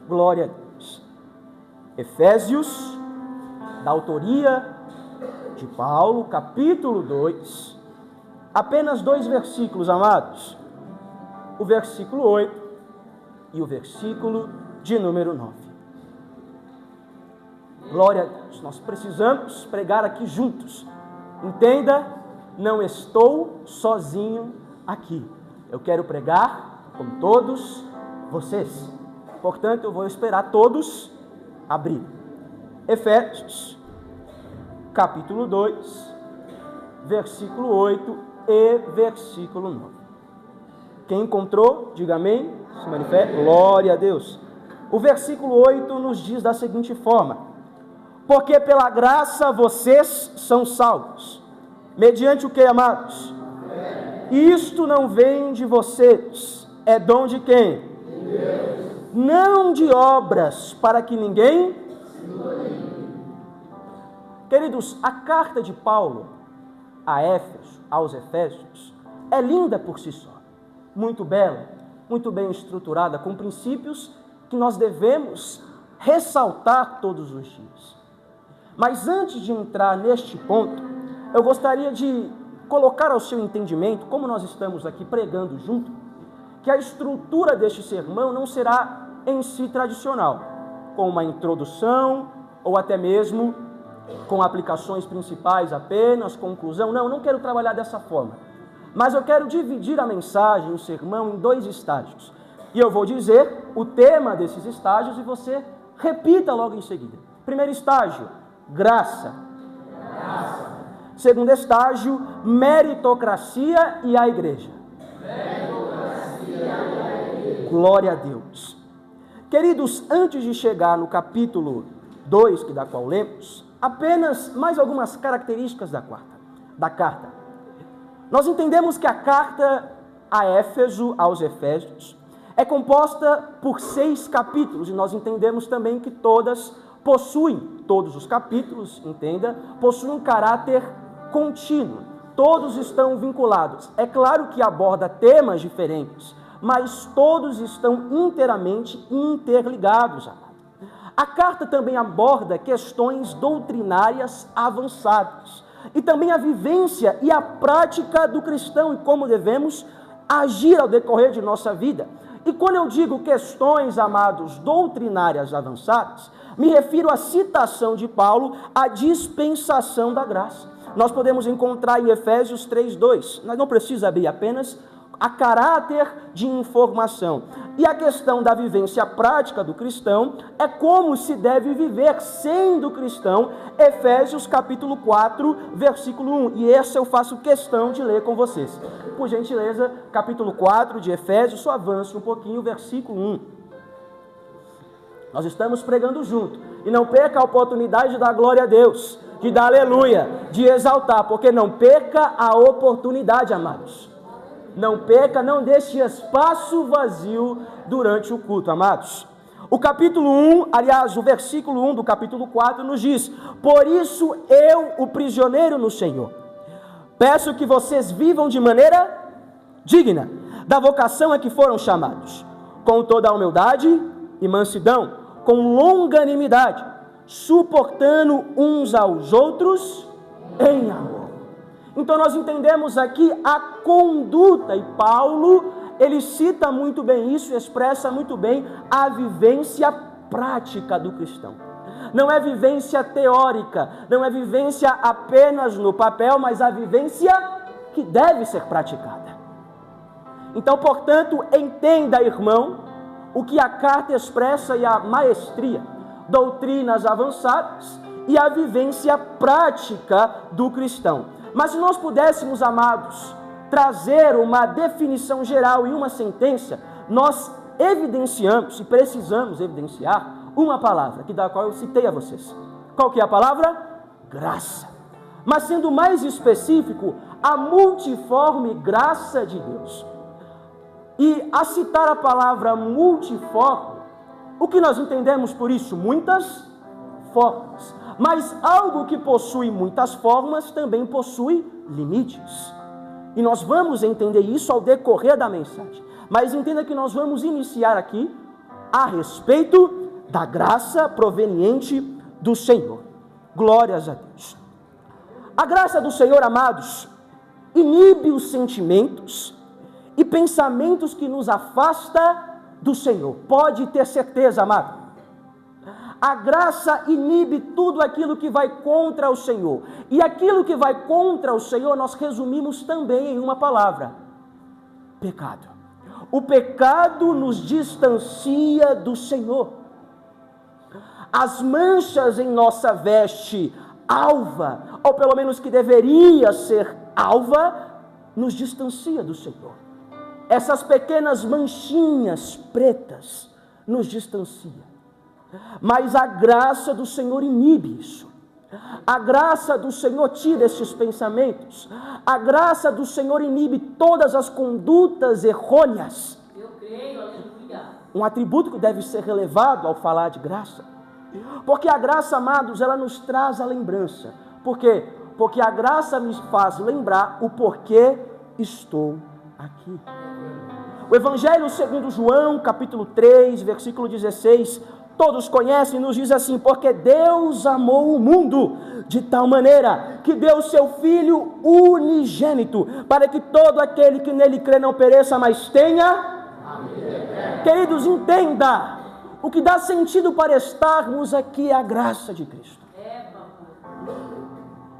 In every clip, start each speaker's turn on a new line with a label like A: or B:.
A: Glória a Deus. Efésios, da autoria de Paulo, capítulo 2, apenas 2 versículos, amados. O versículo 8 e o versículo de número 9. Glória a Deus. Nós precisamos pregar aqui juntos. Entenda, não estou sozinho aqui. Eu quero pregar com todos vocês. Portanto, eu vou esperar todos abrir. Efésios, capítulo 2, versículo 8 e versículo 9. Quem encontrou, diga amém, se manifesta. Glória a Deus. O versículo 8 nos diz da seguinte forma: porque pela graça vocês são salvos, mediante o que, amados? E isto não vem de vocês, é dom de quem? De Deus. Não de obras, para que ninguém se glorie. Queridos, a carta de Paulo a Éfeso, aos Efésios, é linda por si só, muito bela, muito bem estruturada, com princípios que nós devemos ressaltar todos os dias. Mas antes de entrar neste ponto, eu gostaria de colocar ao seu entendimento, como nós estamos aqui pregando junto, que a estrutura deste sermão não será em si tradicional, com uma introdução ou até mesmo com aplicações principais apenas, conclusão. Não quero trabalhar dessa forma. Mas eu quero dividir a mensagem, o sermão, em 2 estágios. E eu vou dizer o tema desses estágios e você repita logo em seguida. Primeiro estágio, graça. Segundo estágio, meritocracia e a igreja. Glória a Deus. Queridos, antes de chegar no capítulo 2, da qual lemos, apenas mais algumas características da carta. Nós entendemos que a carta a Éfeso, aos Efésios, é composta por 6 capítulos, e nós entendemos também que todos os capítulos, possuem um caráter contínuo, todos estão vinculados. É claro que aborda temas diferentes, mas todos estão inteiramente interligados. A carta também aborda questões doutrinárias avançadas, e também a vivência e a prática do cristão, e como devemos agir ao decorrer de nossa vida. E quando eu digo questões, amados, doutrinárias avançadas, me refiro à citação de Paulo, à dispensação da graça. Nós podemos encontrar em Efésios 3:2, nós não precisamos abrir apenas a caráter de informação. E a questão da vivência prática do cristão é como se deve viver sendo cristão, Efésios capítulo 4, versículo 1. E esse eu faço questão de ler com vocês. Por gentileza, capítulo 4 de Efésios, só avance um pouquinho, versículo 1. Nós estamos pregando junto. E não perca a oportunidade de dar glória a Deus, de dar aleluia, de exaltar, porque não perca a oportunidade, amados. Não perca, não deixe espaço vazio durante o culto, amados. O capítulo 1, aliás, o versículo 1 do capítulo 4 nos diz: por isso eu, o prisioneiro no Senhor, peço que vocês vivam de maneira digna da vocação a que foram chamados, com toda a humildade e mansidão, com longanimidade, suportando uns aos outros em amor. Então nós entendemos aqui a conduta, e Paulo, ele cita muito bem isso, expressa muito bem a vivência prática do cristão. Não é vivência teórica, não é vivência apenas no papel, mas a vivência que deve ser praticada. Então, portanto, entenda, irmão, o que a carta expressa e a maestria, doutrinas avançadas e a vivência prática do cristão. Mas se nós pudéssemos, amados, trazer uma definição geral e uma sentença, nós evidenciamos e precisamos evidenciar uma palavra, da qual eu citei a vocês. Qual que é a palavra? Graça. Mas sendo mais específico, a multiforme graça de Deus. E a citar a palavra multiforme, o que nós entendemos por isso? Muitas formas. Mas algo que possui muitas formas também possui limites. E nós vamos entender isso ao decorrer da mensagem. Mas entenda que nós vamos iniciar aqui a respeito da graça proveniente do Senhor. Glórias a Deus. A graça do Senhor, amados, inibe os sentimentos e pensamentos que nos afastam do Senhor. Pode ter certeza, amado. A graça inibe tudo aquilo que vai contra o Senhor. E aquilo que vai contra o Senhor, nós resumimos também em uma palavra: pecado. O pecado nos distancia do Senhor. As manchas em nossa veste alva, ou pelo menos que deveria ser alva, nos distancia do Senhor. Essas pequenas manchinhas pretas nos distanciam. Mas a graça do Senhor inibe isso. A graça do Senhor tira esses pensamentos. A graça do Senhor inibe todas as condutas errôneas.
B: Eu creio, aleluia.
A: Um atributo que deve ser relevado ao falar de graça. Porque a graça, amados, ela nos traz a lembrança. Por quê? Porque a graça me faz lembrar o porquê estou aqui. O Evangelho segundo João, capítulo 3, versículo 16, todos conhecem, nos diz assim: porque Deus amou o mundo de tal maneira que deu seu Filho unigênito, para que todo aquele que nele crê não pereça, mas tenha. Queridos, entenda, o que dá sentido para estarmos aqui é a graça de Cristo.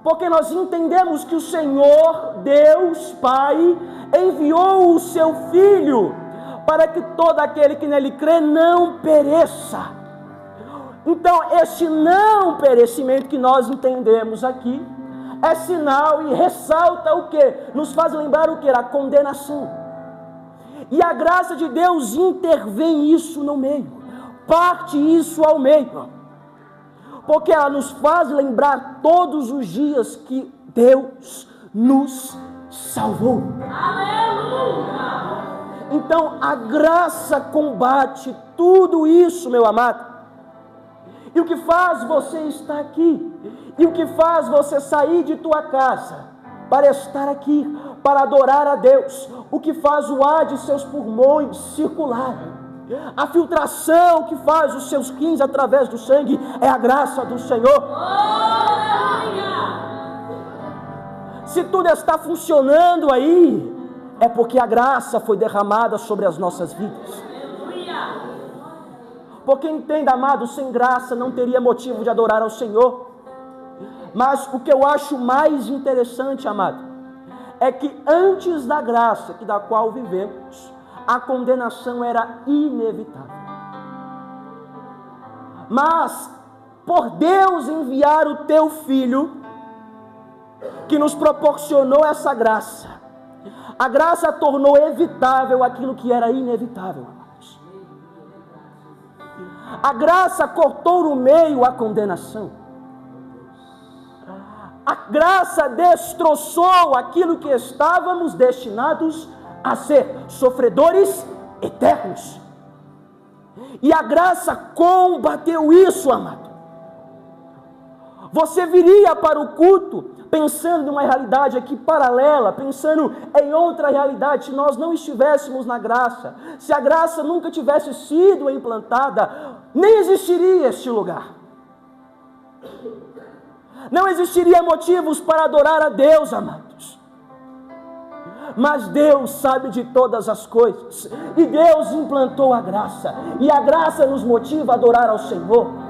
A: Porque nós entendemos que o Senhor, Deus Pai, enviou o seu Filho para que todo aquele que nele crê não pereça. Então, este não perecimento que nós entendemos aqui é sinal e ressalta o que? Nos faz lembrar o que? A condenação. E a graça de Deus intervém isso no meio, parte isso ao meio. Porque ela nos faz lembrar todos os dias que Deus nos salvou.
B: Aleluia!
A: Então a graça combate tudo isso, meu amado. E o que faz você estar aqui? E o que faz você sair de tua casa para estar aqui, para adorar a Deus? O que faz o ar de seus pulmões circular? A filtração que faz os seus rins através do sangue é a graça do Senhor. Se tudo está funcionando aí, é porque a graça foi derramada sobre as nossas vidas. Porque entenda, amado, sem graça não teria motivo de adorar ao Senhor. Mas o que eu acho mais interessante, amado, é que antes da graça da qual vivemos, a condenação era inevitável. Mas, por Deus enviar o teu Filho, que nos proporcionou essa graça, a graça tornou evitável aquilo que era inevitável, amados. A graça cortou no meio a condenação. A graça destroçou aquilo que estávamos destinados a ser sofredores eternos. E a graça combateu isso, amado. Você viria para o culto pensando numa realidade aqui paralela, pensando em outra realidade, se nós não estivéssemos na graça, se a graça nunca tivesse sido implantada, nem existiria este lugar. Não existiria motivos para adorar a Deus, amados. Mas Deus sabe de todas as coisas, e Deus implantou a graça, e a graça nos motiva a adorar ao Senhor.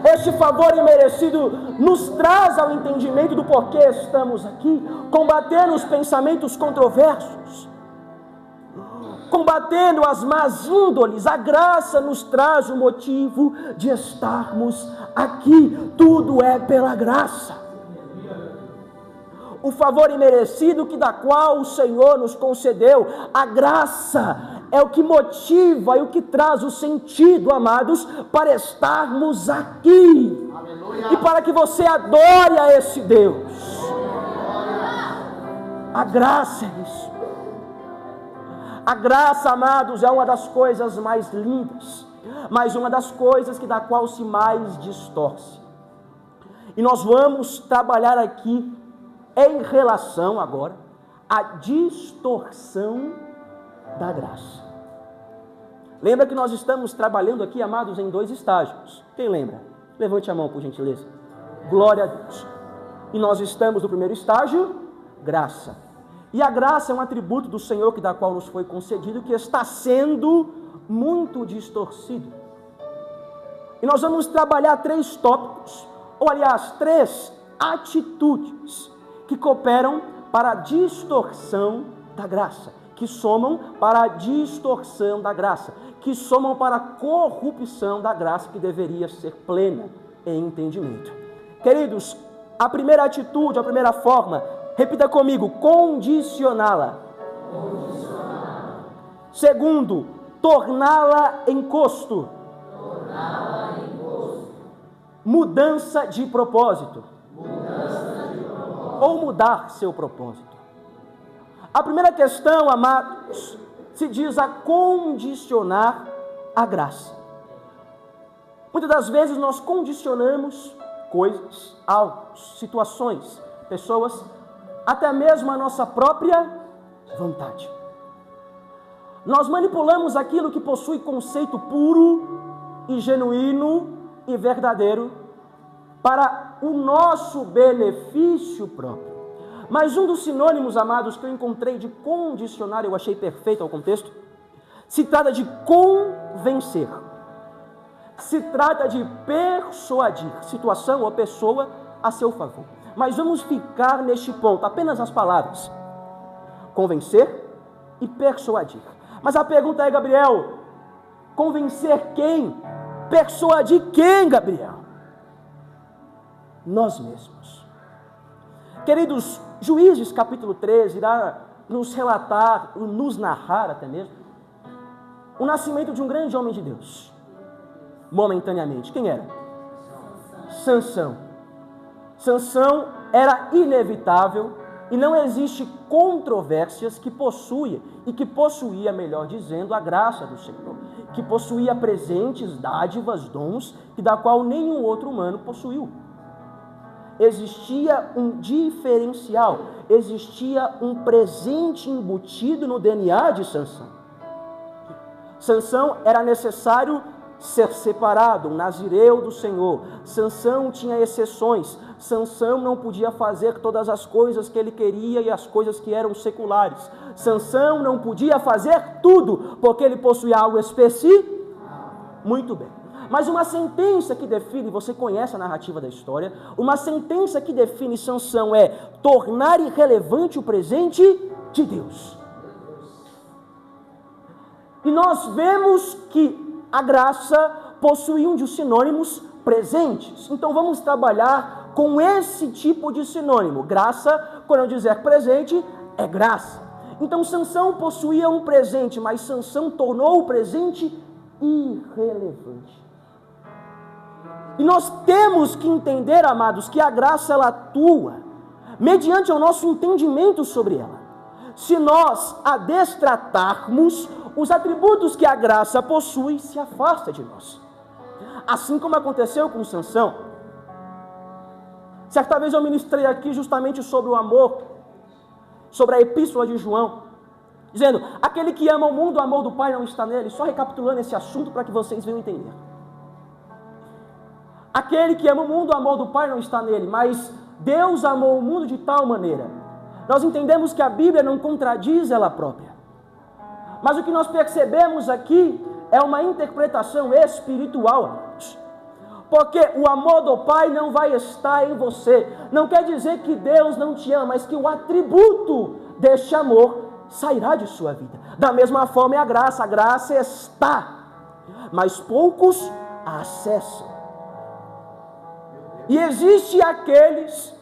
A: Este favor imerecido nos traz ao entendimento do porquê estamos aqui, combatendo os pensamentos controversos, combatendo as más índoles. A graça nos traz o motivo de estarmos aqui, tudo é pela graça. O favor imerecido da qual o Senhor nos concedeu, a graça é o que motiva e o que traz o sentido, amados, para estarmos aqui. Aleluia. E para que você adore a esse Deus. A graça é isso. A graça, amados, é uma das coisas mais lindas, mas uma das coisas da qual se mais distorce. E nós vamos trabalhar aqui em relação agora à distorção da graça. Lembra que nós estamos trabalhando aqui, amados, em 2 estágios. Quem lembra? Levante a mão, por gentileza. Glória a Deus. E nós estamos no primeiro estágio, graça. E a graça é um atributo do Senhor da qual nos foi concedido, que está sendo muito distorcido. E nós vamos trabalhar 3 tópicos, ou aliás, 3 atitudes que cooperam para a distorção da graça, que somam para a distorção da graça, que somam para a corrupção da graça que deveria ser plena em entendimento. Queridos, a primeira atitude, a primeira forma, repita comigo, condicioná-la. Segundo, torná-la em custo. Mudança de propósito. Ou mudar seu propósito. A primeira questão, amados, se diz a condicionar a graça. Muitas das vezes nós condicionamos coisas, algo, situações, pessoas, até mesmo a nossa própria vontade. Nós manipulamos aquilo que possui conceito puro e genuíno e verdadeiro para o nosso benefício próprio. Mas um dos sinônimos, amados, que eu encontrei de condicionar, eu achei perfeito ao contexto, se trata de convencer. Se trata de persuadir situação ou pessoa a seu favor. Mas vamos ficar neste ponto, apenas as palavras. Convencer e persuadir. Mas a pergunta é, Gabriel, convencer quem? Persuadir quem, Gabriel? Nós mesmos. Queridos, Juízes capítulo 13 irá nos relatar, nos narrar até mesmo, o nascimento de um grande homem de Deus. Momentaneamente. Quem era? Sansão. Sansão era inevitável e não existe controvérsias que possuía, melhor dizendo, a graça do Senhor, que possuía presentes, dádivas, dons, e da qual nenhum outro humano possuiu. Existia um diferencial, existia um presente embutido no DNA de Sansão. Sansão era necessário ser separado, um nazireu do Senhor. Sansão tinha exceções. Sansão não podia fazer todas as coisas que ele queria e as coisas que eram seculares. Sansão não podia fazer tudo, porque ele possuía algo específico. Muito bem. Mas uma sentença que define, você conhece a narrativa da história, uma sentença que define Sansão é tornar irrelevante o presente de Deus. E nós vemos que a graça possui um de sinônimos presentes. Então vamos trabalhar com esse tipo de sinônimo. Graça, quando eu dizer presente, é graça. Então Sansão possuía um presente, mas Sansão tornou o presente irrelevante. E nós temos que entender, amados, que a graça ela atua mediante o nosso entendimento sobre ela. Se nós a destratarmos, os atributos que a graça possui se afasta de nós. Assim como aconteceu com Sansão. Certa vez eu ministrei aqui justamente sobre o amor, sobre a epístola de João, dizendo, aquele que ama o mundo, o amor do Pai não está nele. Só recapitulando esse assunto para que vocês venham entender. Aquele que ama o mundo, o amor do Pai não está nele, mas Deus amou o mundo de tal maneira. Nós entendemos que a Bíblia não contradiz ela própria. Mas o que nós percebemos aqui é uma interpretação espiritual, amados. Porque o amor do Pai não vai estar em você. Não quer dizer que Deus não te ama, mas que o atributo deste amor sairá de sua vida. Da mesma forma é a graça está, mas poucos a acessam. E existe aqueles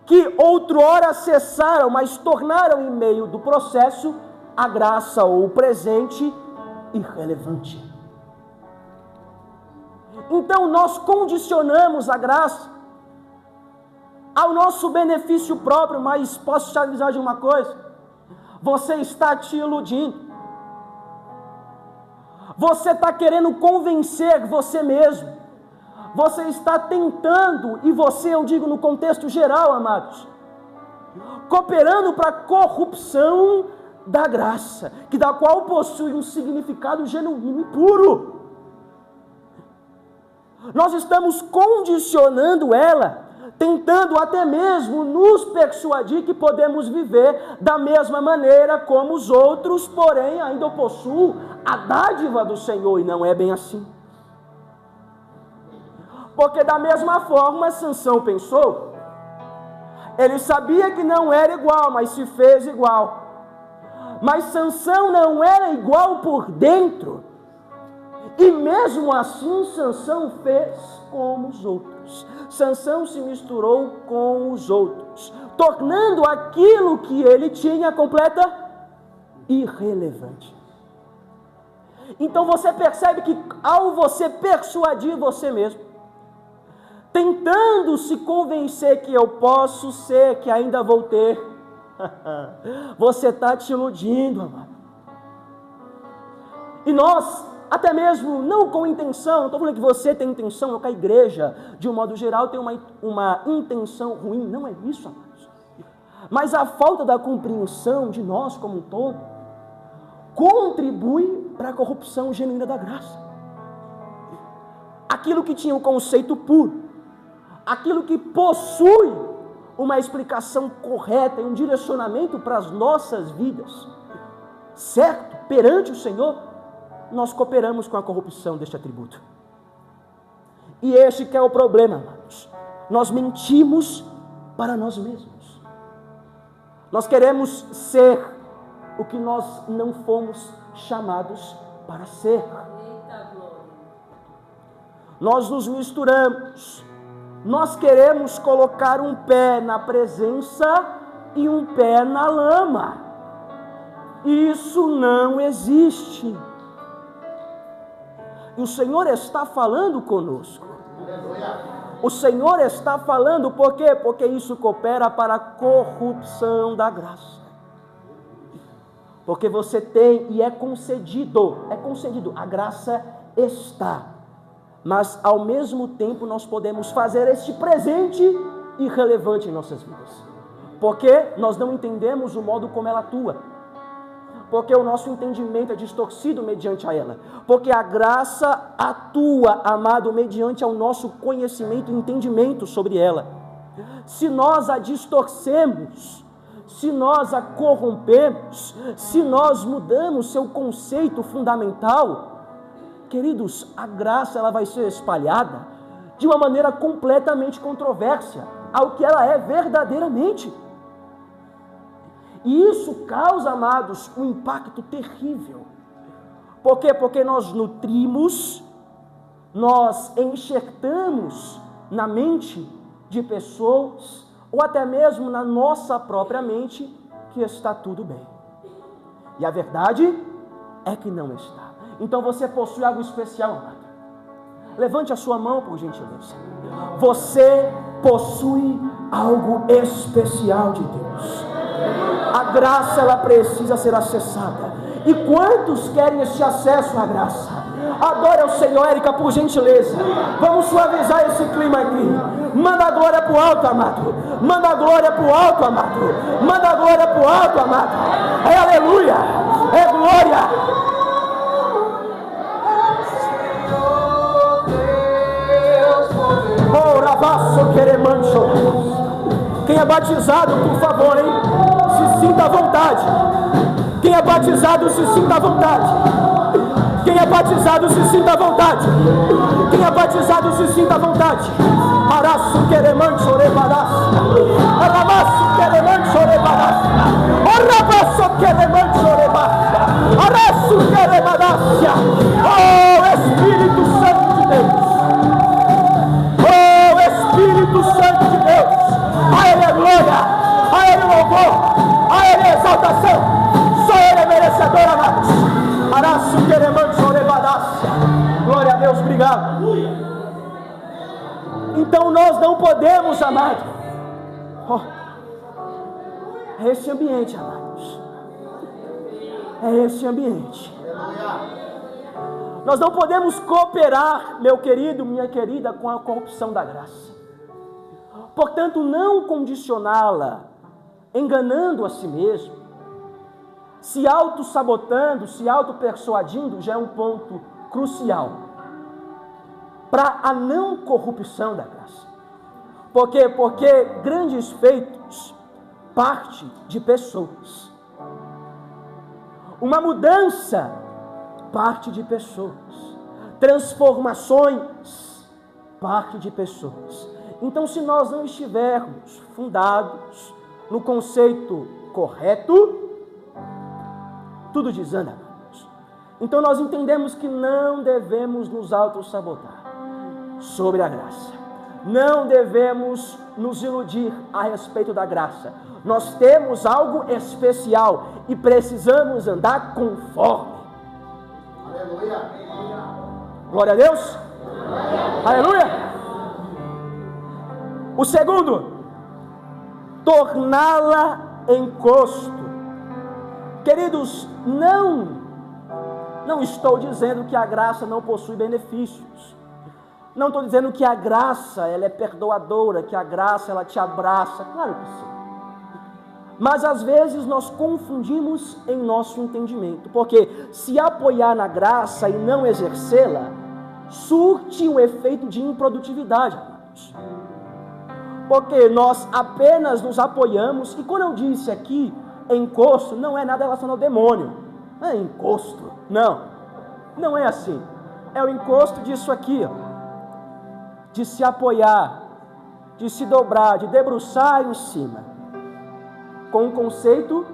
A: que outrora acessaram, mas tornaram em meio do processo a graça ou o presente irrelevante. Então nós condicionamos a graça ao nosso benefício próprio, mas posso te avisar de uma coisa, você está te iludindo, você está querendo convencer você mesmo, você está tentando, e você, eu digo no contexto geral, amados, cooperando para a corrupção da graça, da qual possui um significado genuíno e puro. Nós estamos condicionando ela, tentando até mesmo nos persuadir que podemos viver da mesma maneira como os outros, porém ainda possuem a dádiva do Senhor, e não é bem assim. Porque da mesma forma Sansão pensou, ele sabia que não era igual, mas se fez igual. Mas Sansão não era igual por dentro, e mesmo assim Sansão fez como os outros. Sansão se misturou com os outros, tornando aquilo que ele tinha completa irrelevante. Então você percebe que ao você persuadir você mesmo, tentando se convencer que eu posso ser, que ainda vou ter, você está te iludindo, amado. E nós, até mesmo, não com intenção, não estou falando que você tem intenção, ou que a igreja, de um modo geral, tem uma intenção ruim, não é isso, amados. Mas a falta da compreensão de nós como um todo, contribui para a corrupção genuína da graça. Aquilo que tinha um conceito puro, aquilo que possui uma explicação correta e um direcionamento para as nossas vidas, certo, perante o Senhor, nós cooperamos com a corrupção deste atributo. E este que é o problema, amados. Nós mentimos para nós mesmos. Nós queremos ser o que nós não fomos chamados para ser. Nós nos misturamos. Nós queremos colocar um pé na presença e um pé na lama. Isso não existe. E o Senhor está falando conosco. O Senhor está falando por quê? Porque isso coopera para a corrupção da graça. Porque você tem e é concedido, a graça está. Mas ao mesmo tempo nós podemos fazer este presente irrelevante em nossas vidas. Porque nós não entendemos o modo como ela atua. Porque o nosso entendimento é distorcido mediante a ela. Porque a graça atua, amado, mediante ao nosso conhecimento e entendimento sobre ela. Se nós a distorcemos, se nós a corrompemos, se nós mudamos seu conceito fundamental, queridos, a graça ela vai ser espalhada de uma maneira completamente controversa ao que ela é verdadeiramente. E isso causa, amados, um impacto terrível. Por quê? Porque nós nutrimos, nós enxertamos na mente de pessoas, ou até mesmo na nossa própria mente, que está tudo bem. E a verdade é que não está. Então você possui algo especial, amado. Levante a sua mão, por gentileza. Você possui algo especial de Deus. A graça, ela precisa ser acessada. E quantos querem este acesso à graça? Adore ao Senhor, Érica, por gentileza. Vamos suavizar esse clima aqui. Manda a glória para o alto, amado. Manda a glória para o alto, amado. Manda a glória para o alto, amado. É aleluia. É glória. Quem é batizado, por favor, hein? Se sinta à vontade. Quem é batizado, se sinta à vontade. Quem é batizado, se sinta à vontade. Quem é batizado, se sinta à vontade. Araço quereman chorebarás. Aramaço quereman chorebarás. Arabaço quereman chorebarás. Araço querebarácia. Oh, Espírito Santo de Deus. Espírito Santo de Deus, a Ele é glória, a Ele é louvor, a Ele é exaltação, só Ele é merecedor, amados. Araço queremando chorebadácia. Glória a Deus, obrigado. Então nós não podemos, amados. É esse ambiente, amados. É esse ambiente. Nós não podemos cooperar, meu querido, minha querida, com a corrupção da graça. Portanto, não condicioná-la, enganando a si mesmo, se auto-sabotando, se auto-persuadindo, já é um ponto crucial para a não corrupção da graça. Por quê? Porque grandes feitos parte de pessoas. Uma mudança parte de pessoas. Transformações parte de pessoas. Então, se nós não estivermos fundados no conceito correto, tudo desanda, amados. Então, nós entendemos que não devemos nos auto-sabotar sobre a graça. Não devemos nos iludir a respeito da graça. Nós temos algo especial e precisamos andar conforme.
C: Aleluia.
A: Glória a Deus. Aleluia. O segundo, torná-la encosto. Queridos, não estou dizendo que a graça não possui benefícios. Não estou dizendo que a graça ela é perdoadora, que a graça ela te abraça. Claro que sim. Mas às vezes nós confundimos em nosso entendimento. Porque se apoiar na graça e não exercê-la, surte um efeito de improdutividade, amados. Porque nós apenas nos apoiamos, e quando eu disse aqui encosto, não é nada relacionado ao demônio. Não é encosto, não é assim. É o encosto disso aqui, ó. De se apoiar, de se dobrar, de debruçar em cima, com o conceito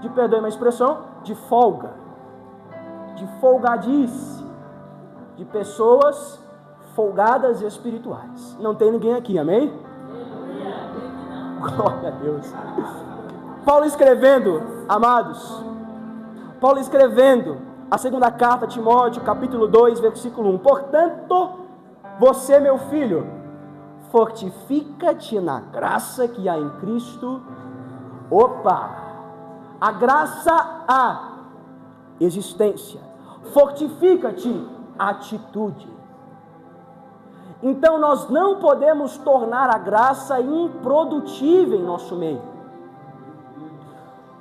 A: de, perdoe uma expressão, de folga, de folgadice, de pessoas folgadas espirituais. Não tem ninguém aqui, amém? Glória a Deus. Paulo escrevendo, amados, Paulo escrevendo a segunda carta a Timóteo, capítulo 2, versículo 1. Portanto, você, meu filho, fortifica-te na graça que há em Cristo. A graça há existência. Fortifica-te, atitude. Então nós não podemos tornar a graça improdutiva em nosso meio.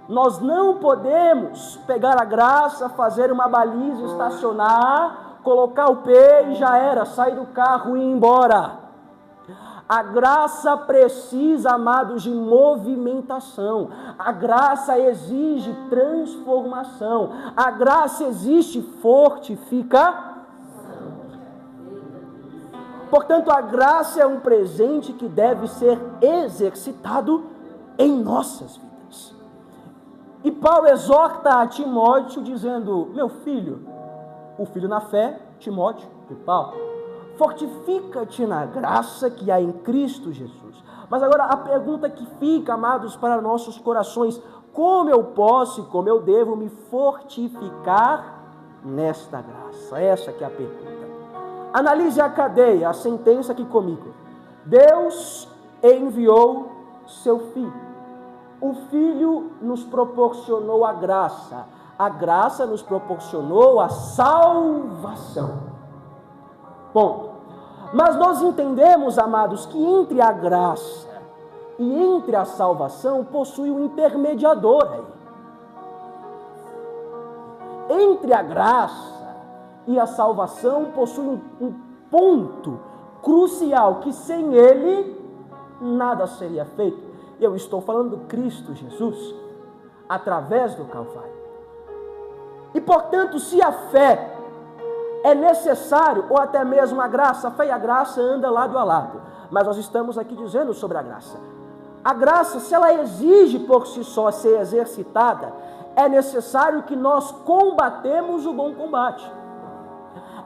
A: Nós não podemos pegar a graça, fazer uma baliza, estacionar, colocar o pé e já era, sair do carro e ir embora. A graça precisa, amados, de movimentação. A graça exige transformação. A graça exige fortificação. Portanto, a graça é um presente que deve ser exercitado em nossas vidas. E Paulo exorta a Timóteo dizendo, meu filho, o filho na fé, Timóteo, de Paulo, fortifica-te na graça que há em Cristo Jesus. Mas agora a pergunta que fica, amados, para nossos corações, como eu posso e como eu devo me fortificar nesta graça? Essa que é a pergunta. Analise a cadeia, a sentença aqui comigo. Deus enviou seu Filho. O Filho nos proporcionou a graça. A graça nos proporcionou a salvação. Ponto. Mas nós entendemos, amados, que entre a graça e entre a salvação possui um intermediador aí. Entre a graça e a salvação possui um ponto crucial que sem ele nada seria feito. Eu estou falando do Cristo Jesus através do Calvário. E portanto, se a fé é necessário, ou até mesmo a graça, a fé e a graça andam lado a lado. Mas nós estamos aqui dizendo sobre a graça. A graça, se ela exige por si só ser exercitada, é necessário que nós combatemos o bom combate.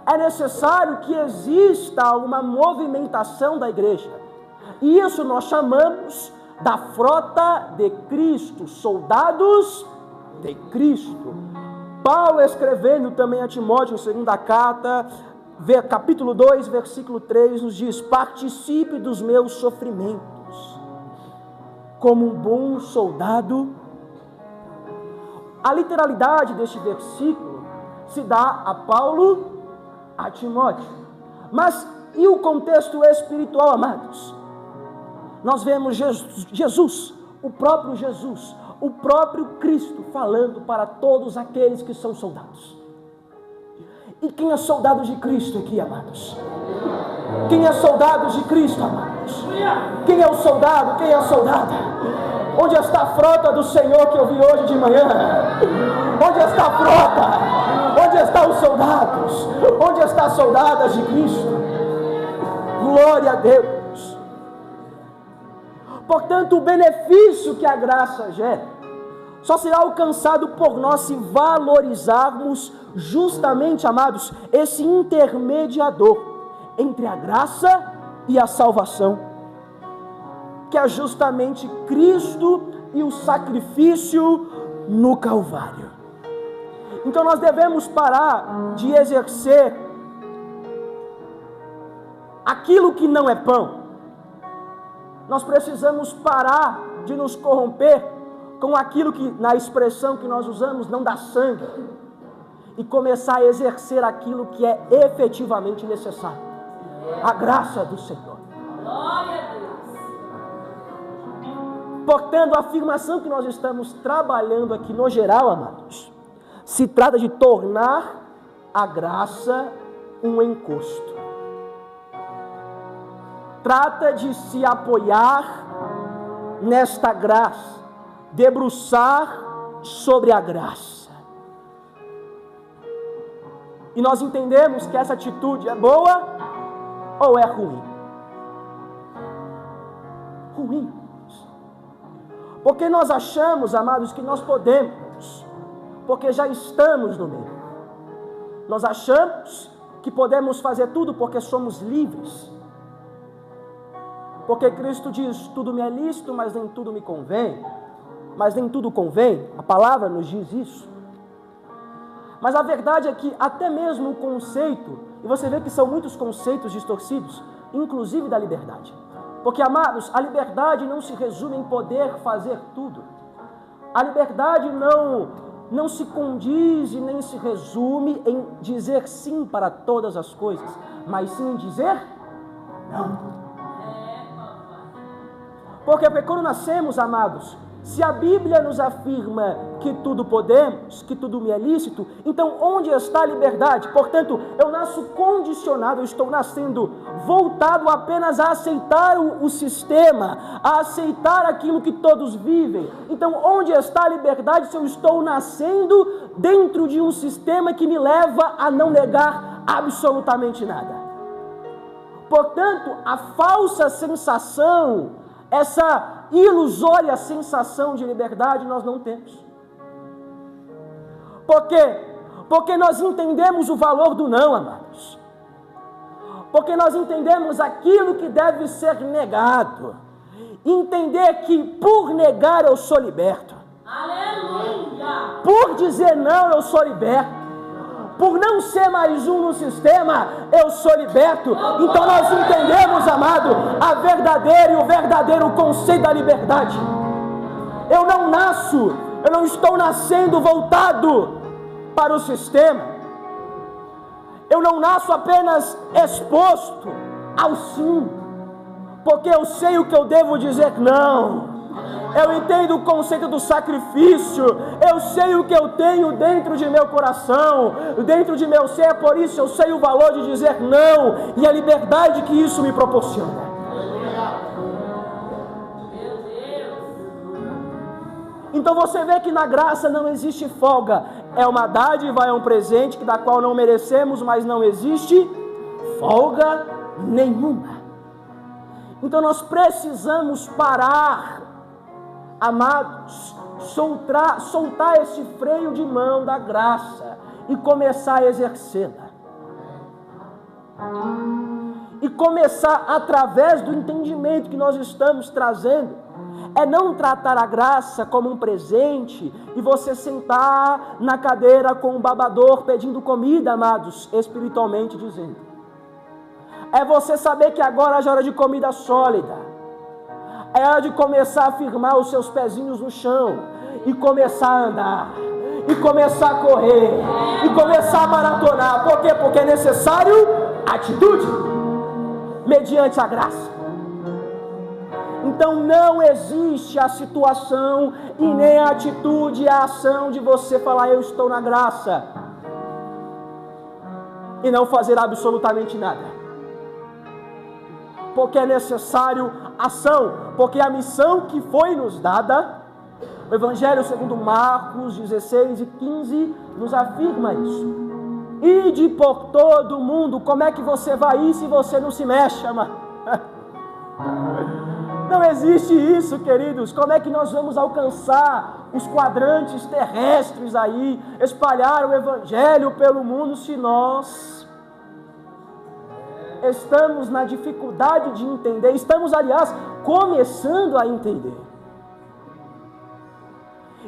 A: É necessário que exista uma movimentação da igreja. E isso nós chamamos da frota de Cristo, soldados de Cristo. Paulo escrevendo também a Timóteo, em segunda carta, capítulo 2, versículo 3, nos diz, participe dos meus sofrimentos, como um bom soldado. A literalidade deste versículo se dá a Paulo, a Timóteo. Mas e o contexto espiritual, amados? Nós vemos Jesus, o próprio Jesus, o próprio Cristo falando para todos aqueles que são soldados. E quem é soldado de Cristo aqui, amados? Quem é soldado de Cristo, amados? Quem é o soldado? Quem é a soldada? Onde está a frota do Senhor que eu vi hoje de manhã? Onde está a frota? Onde estão os soldados? Onde estão as soldadas de Cristo? Glória a Deus! Portanto, o benefício que a graça gera só será alcançado por nós se valorizarmos justamente, amados, esse intermediador entre a graça e a salvação, que é justamente Cristo e o sacrifício no Calvário. Então nós devemos parar de exercer aquilo que não é pão. Nós precisamos parar de nos corromper com aquilo que, na expressão que nós usamos, não dá sangue, e começar a exercer aquilo que é efetivamente necessário, a graça do Senhor.
B: Glória a Deus.
A: Portanto, a afirmação que nós estamos trabalhando aqui no geral, amados, se trata de tornar a graça um encosto. Trata de se apoiar nesta graça, debruçar sobre a graça. E nós entendemos que essa atitude é boa ou é ruim? Ruim. Porque nós achamos, amados, que nós podemos, porque já estamos no meio. Nós achamos que podemos fazer tudo porque somos livres. Porque Cristo diz, tudo me é lícito, mas nem tudo me convém. Mas nem tudo convém, a palavra nos diz isso. Mas a verdade é que até mesmo o conceito, e você vê que são muitos conceitos distorcidos, inclusive da liberdade. Porque, amados, a liberdade não se resume em poder fazer tudo. A liberdade não se condiz e nem se resume em dizer sim para todas as coisas, mas sim em dizer não. Porque quando nascemos, amados, se a Bíblia nos afirma que tudo podemos, que tudo me é lícito, então onde está a liberdade? Portanto, eu nasço condicionado, eu estou nascendo voltado apenas a aceitar o sistema, a aceitar aquilo que todos vivem. Então, onde está a liberdade se eu estou nascendo dentro de um sistema que me leva a não negar absolutamente nada? Portanto, a falsa sensação, essa ilusória sensação de liberdade nós não temos. Por quê? Porque nós entendemos o valor do não, amados. Porque nós entendemos aquilo que deve ser negado. Entender que por negar eu sou liberto.
B: Aleluia!
A: Por dizer não eu sou liberto. Por não ser mais um no sistema, eu sou liberto. Então nós entendemos, amado, a verdadeira e o verdadeiro conceito da liberdade. Eu não estou nascendo voltado para o sistema. Eu não nasço apenas exposto ao sim, porque eu sei o que eu devo dizer não. Eu entendo o conceito do sacrifício. Eu sei o que eu tenho dentro de meu coração, dentro de meu ser. Por isso eu sei o valor de dizer não e a liberdade que isso me proporciona. Então você vê que na graça não existe folga. É uma dádiva, é um presente da qual não merecemos, mas não existe folga nenhuma. Então nós precisamos parar, amados, soltar esse freio de mão da graça e começar a exercê-la. E começar através do entendimento que nós estamos trazendo, é não tratar a graça como um presente e você sentar na cadeira com um babador pedindo comida, amados, espiritualmente dizendo. É você saber que agora é a hora de comida sólida. É hora de começar a firmar os seus pezinhos no chão e começar a andar, e começar a correr, e começar a maratonar. Por quê? Porque é necessário atitude mediante a graça. Então não existe a situação e nem a atitude, a ação de você falar eu estou na graça e não fazer absolutamente nada. Porque é necessário ação, porque a missão que foi nos dada, o Evangelho segundo Marcos 16 e 15 nos afirma isso. Ide por todo mundo. Como é que você vai ir se você não se mexe, amado? Não existe isso, queridos. Como é que nós vamos alcançar os quadrantes terrestres aí, espalhar o Evangelho pelo mundo, se nós estamos na dificuldade de entender? Estamos, aliás, começando a entender.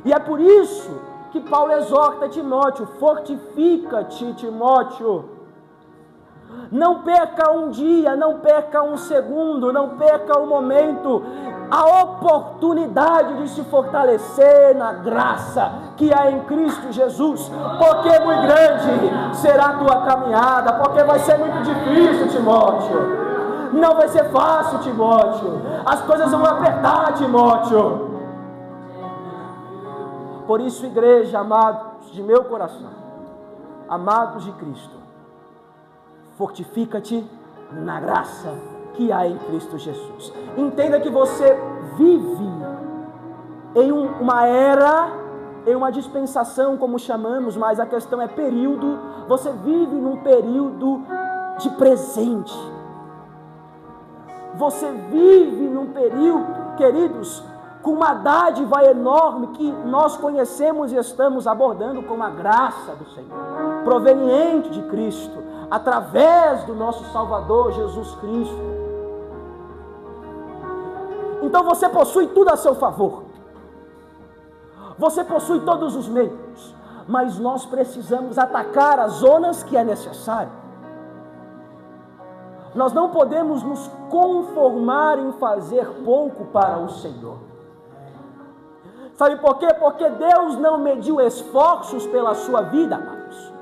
A: E é por isso que Paulo exorta Timóteo: fortifica-te, Timóteo. Não perca um dia, não perca um segundo, não perca um momento, a oportunidade de se fortalecer na graça que há em Cristo Jesus, porque muito grande será a tua caminhada, porque vai ser muito difícil, Timóteo. Não vai ser fácil, Timóteo. As coisas vão apertar, Timóteo. Por isso, igreja, amados de meu coração, amados de Cristo, fortifica-te na graça que há em Cristo Jesus. Entenda que você vive em uma era, em uma dispensação, como chamamos, mas a questão é período. Você vive num período de presente. Você vive num período, queridos, com uma dádiva enorme que nós conhecemos e estamos abordando como a graça do Senhor, proveniente de Cristo, através do nosso Salvador Jesus Cristo. Então você possui tudo a seu favor, você possui todos os meios, mas nós precisamos atacar as zonas que é necessário. Nós não podemos nos conformar em fazer pouco para o Senhor. Sabe por quê? Porque Deus não mediu esforços pela sua vida, amados.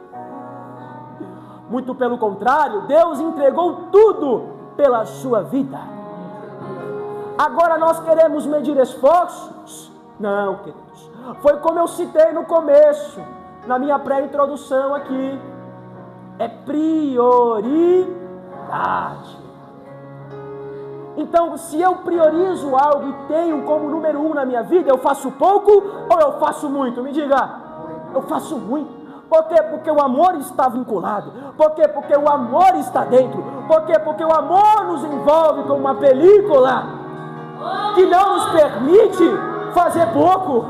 A: Muito pelo contrário, Deus entregou tudo pela sua vida. Agora nós queremos medir esforços? Não, queridos. Foi como eu citei no começo, na minha pré-introdução aqui. É prioridade. Então, se eu priorizo algo e tenho como número 1 na minha vida, eu faço pouco ou eu faço muito? Me diga. Eu faço muito. Por quê? Porque o amor está vinculado. Por quê? Porque o amor está dentro. Por quê? Porque o amor nos envolve como uma película que não nos permite fazer pouco,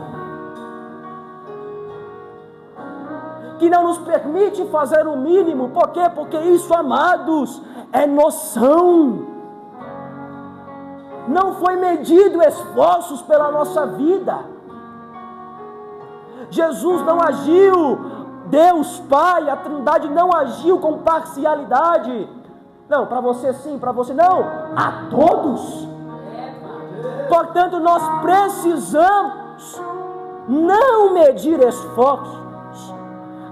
A: que não nos permite fazer o mínimo. Por quê? Porque isso, amados, é noção. Não foi medido esforços pela nossa vida. Jesus não agiu, Deus Pai, a Trindade não agiu com parcialidade. Não, para você sim, para você não, a todos. Portanto, nós precisamos não medir esforços.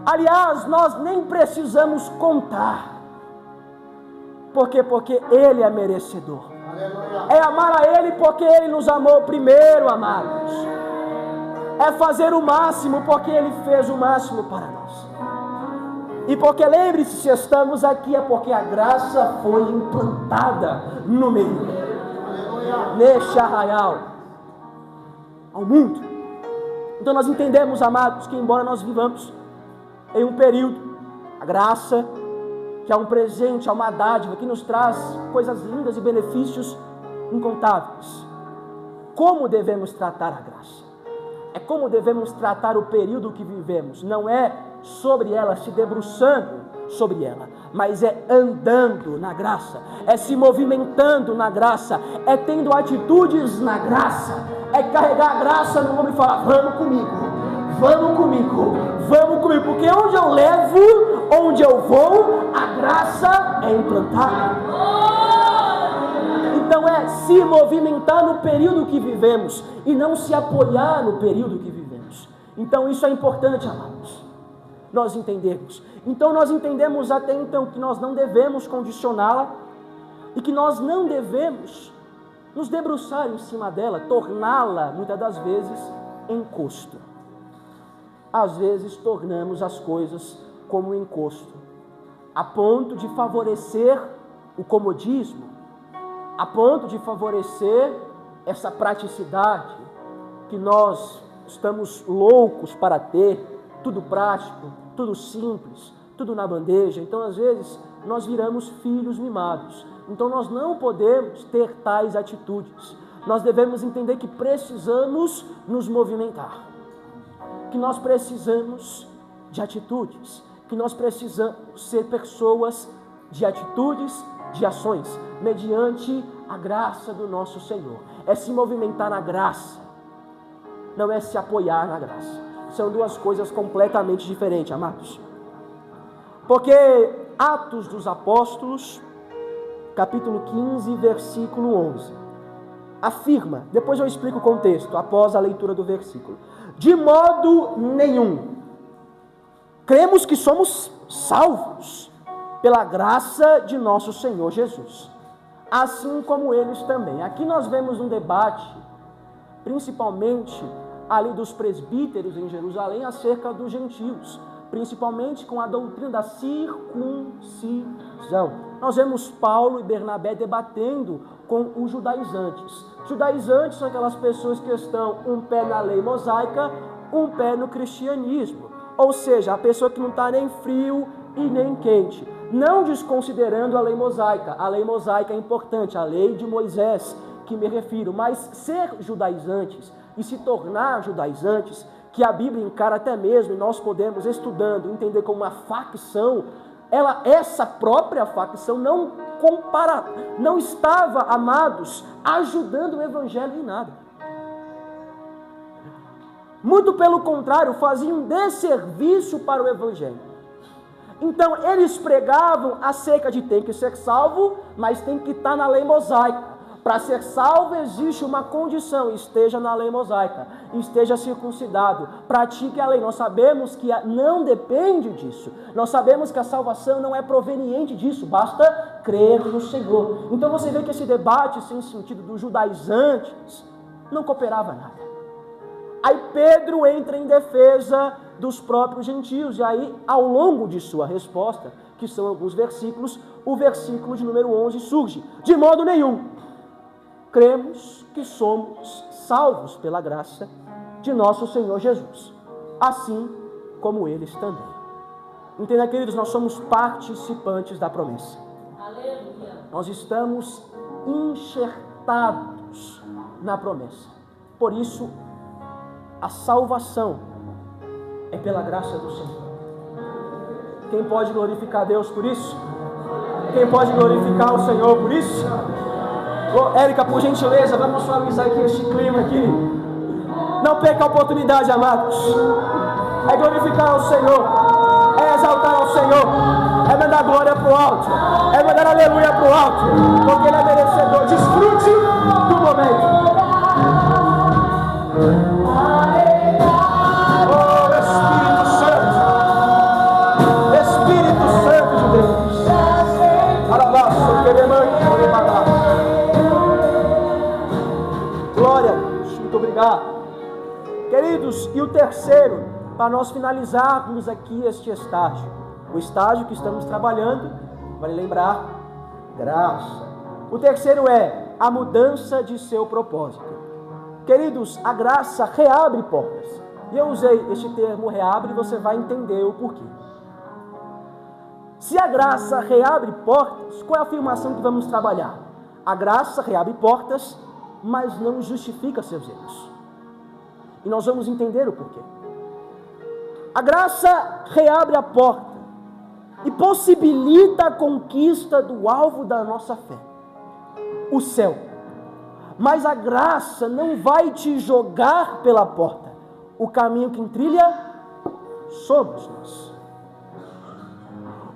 A: Aliás, nós nem precisamos contar. Por quê? Porque Ele é merecedor. É amar a Ele porque Ele nos amou primeiro, amados. É fazer o máximo porque Ele fez o máximo para nós. E porque, lembre-se, se estamos aqui é porque a graça foi implantada no meio, neste arraial, ao mundo. Então nós entendemos, amados, que embora nós vivamos em um período, a graça, que é um presente, é uma dádiva que nos traz coisas lindas e benefícios incontáveis. Como devemos tratar a graça? É como devemos tratar o período que vivemos. Não é sobre ela, se debruçando sobre ela, mas é andando na graça, é se movimentando na graça, é tendo atitudes na graça, é carregar a graça no ombro e falar: vamos comigo, vamos comigo, vamos comigo, porque onde eu levo, onde eu vou, a graça é implantada. Então é se movimentar no período que vivemos e não se apoiar no período que vivemos. Então isso é importante, amados, nós entendemos. Então nós entendemos até então que nós não devemos condicioná-la e que nós não devemos nos debruçar em cima dela, torná-la, muitas das vezes, encosto. Às vezes, tornamos as coisas como encosto, a ponto de favorecer o comodismo, a ponto de favorecer essa praticidade que nós estamos loucos para ter, tudo prático, tudo simples, tudo na bandeja. Então, às vezes, nós viramos filhos mimados. Então, nós não podemos ter tais atitudes. Nós devemos entender que precisamos nos movimentar, que nós precisamos de atitudes, que nós precisamos ser pessoas de atitudes, de ações, mediante a graça do nosso Senhor. É se movimentar na graça, não é se apoiar na graça. São duas coisas completamente diferentes, amados. Porque Atos dos Apóstolos, capítulo 15, versículo 11, afirma, depois eu explico o contexto, após a leitura do versículo: de modo nenhum cremos que somos salvos pela graça de nosso Senhor Jesus, assim como eles também. Aqui nós vemos um debate, principalmente ali dos presbíteros em Jerusalém, acerca dos gentios, principalmente com a doutrina da circuncisão. Nós vemos Paulo e Bernabé debatendo com os judaizantes. Judaizantes são aquelas pessoas que estão um pé na lei mosaica, um pé no cristianismo. Ou seja, a pessoa que não está nem frio e nem quente. Não desconsiderando a lei mosaica. A lei mosaica é importante, a lei de Moisés que me refiro. Mas ser judaizantes e se tornar judaizantes, que a Bíblia encara até mesmo, e nós podemos, estudando, entender como uma facção, essa própria facção não estava, amados, ajudando o Evangelho em nada. Muito pelo contrário, faziam um desserviço para o Evangelho. Então, eles pregavam acerca de tem que ser salvo, mas tem que estar na lei mosaica. Para ser salvo existe uma condição: esteja na lei mosaica, esteja circuncidado, pratique a lei. Nós sabemos que não depende disso, nós sabemos que a salvação não é proveniente disso, basta crer no Senhor. Então você vê que esse debate sem sentido dos judaizantes não cooperava nada. Aí Pedro entra em defesa dos próprios gentios, e aí ao longo de sua resposta, que são alguns versículos, o versículo de número 11 surge: de modo nenhum cremos que somos salvos pela graça de nosso Senhor Jesus, assim como eles também. Entenda, queridos, nós somos participantes da promessa.
B: Aleluia.
A: Nós estamos enxertados na promessa. Por isso, a salvação é pela graça do Senhor. Quem pode glorificar Deus por isso? Quem pode glorificar o Senhor por isso? Érica, por gentileza, vamos suavizar aqui este clima aqui. Não perca a oportunidade, amados. É glorificar o Senhor, é exaltar ao Senhor, é mandar glória para o alto, é mandar aleluia para o alto, porque Ele é merecedor. Desfrute do momento. Oh, Espírito Santo, Espírito Santo de Deus. Alabaço, queremos. Glória a Deus, muito obrigado. Queridos, e o terceiro, para nós finalizarmos aqui este estágio, o estágio que estamos trabalhando, vale lembrar, graça. O terceiro é a mudança de seu propósito. Queridos, a graça reabre portas. E eu usei este termo reabre, você vai entender o porquê. Se a graça reabre portas, qual é a afirmação que vamos trabalhar? A graça reabre portas, mas não justifica seus erros. E nós vamos entender o porquê. A graça reabre a porta e possibilita a conquista do alvo da nossa fé, o céu. Mas a graça não vai te jogar pela porta. O caminho que trilha somos nós.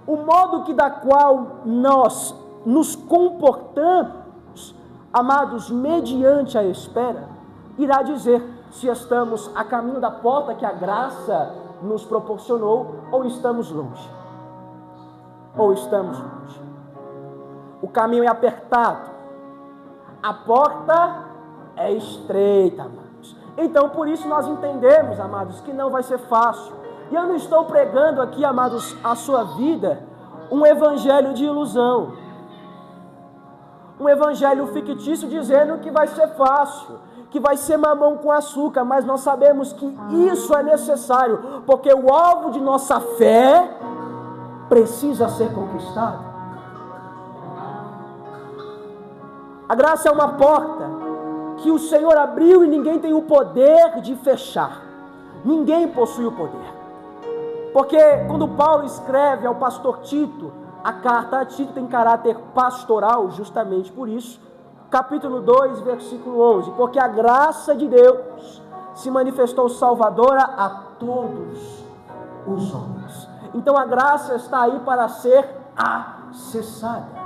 A: O modo da qual nós nos comportamos, amados, mediante a espera, irá dizer se estamos a caminho da porta que a graça nos proporcionou ou estamos longe. Ou estamos longe. O caminho é apertado, a porta é estreita, amados. Então, por isso nós entendemos, amados, que não vai ser fácil. E eu não estou pregando aqui, amados, a sua vida, um evangelho de ilusão. Um evangelho fictício dizendo que vai ser fácil, que vai ser mamão com açúcar, mas nós sabemos que isso é necessário, porque o alvo de nossa fé precisa ser conquistado. A graça é uma porta que o Senhor abriu e ninguém tem o poder de fechar. Ninguém possui o poder. Porque quando Paulo escreve ao pastor Tito, a carta a Tito tem caráter pastoral, justamente por isso. Capítulo 2, versículo 11. Porque a graça de Deus se manifestou salvadora a todos os homens. Então a graça está aí para ser acessada.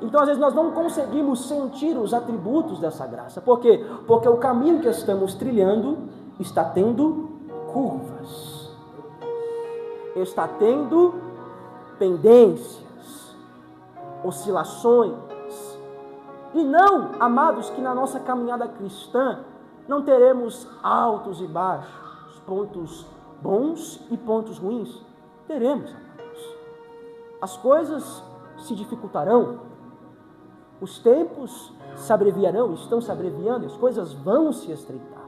A: Então às vezes nós não conseguimos sentir os atributos dessa graça. Por quê? Porque o caminho que estamos trilhando está tendo curvas. Está tendo pendências, oscilações. E não, amados, que na nossa caminhada cristã não teremos altos e baixos, pontos bons e pontos ruins. Teremos, amados. As coisas se dificultarão, os tempos se abreviarão, estão se abreviando, as coisas vão se estreitar.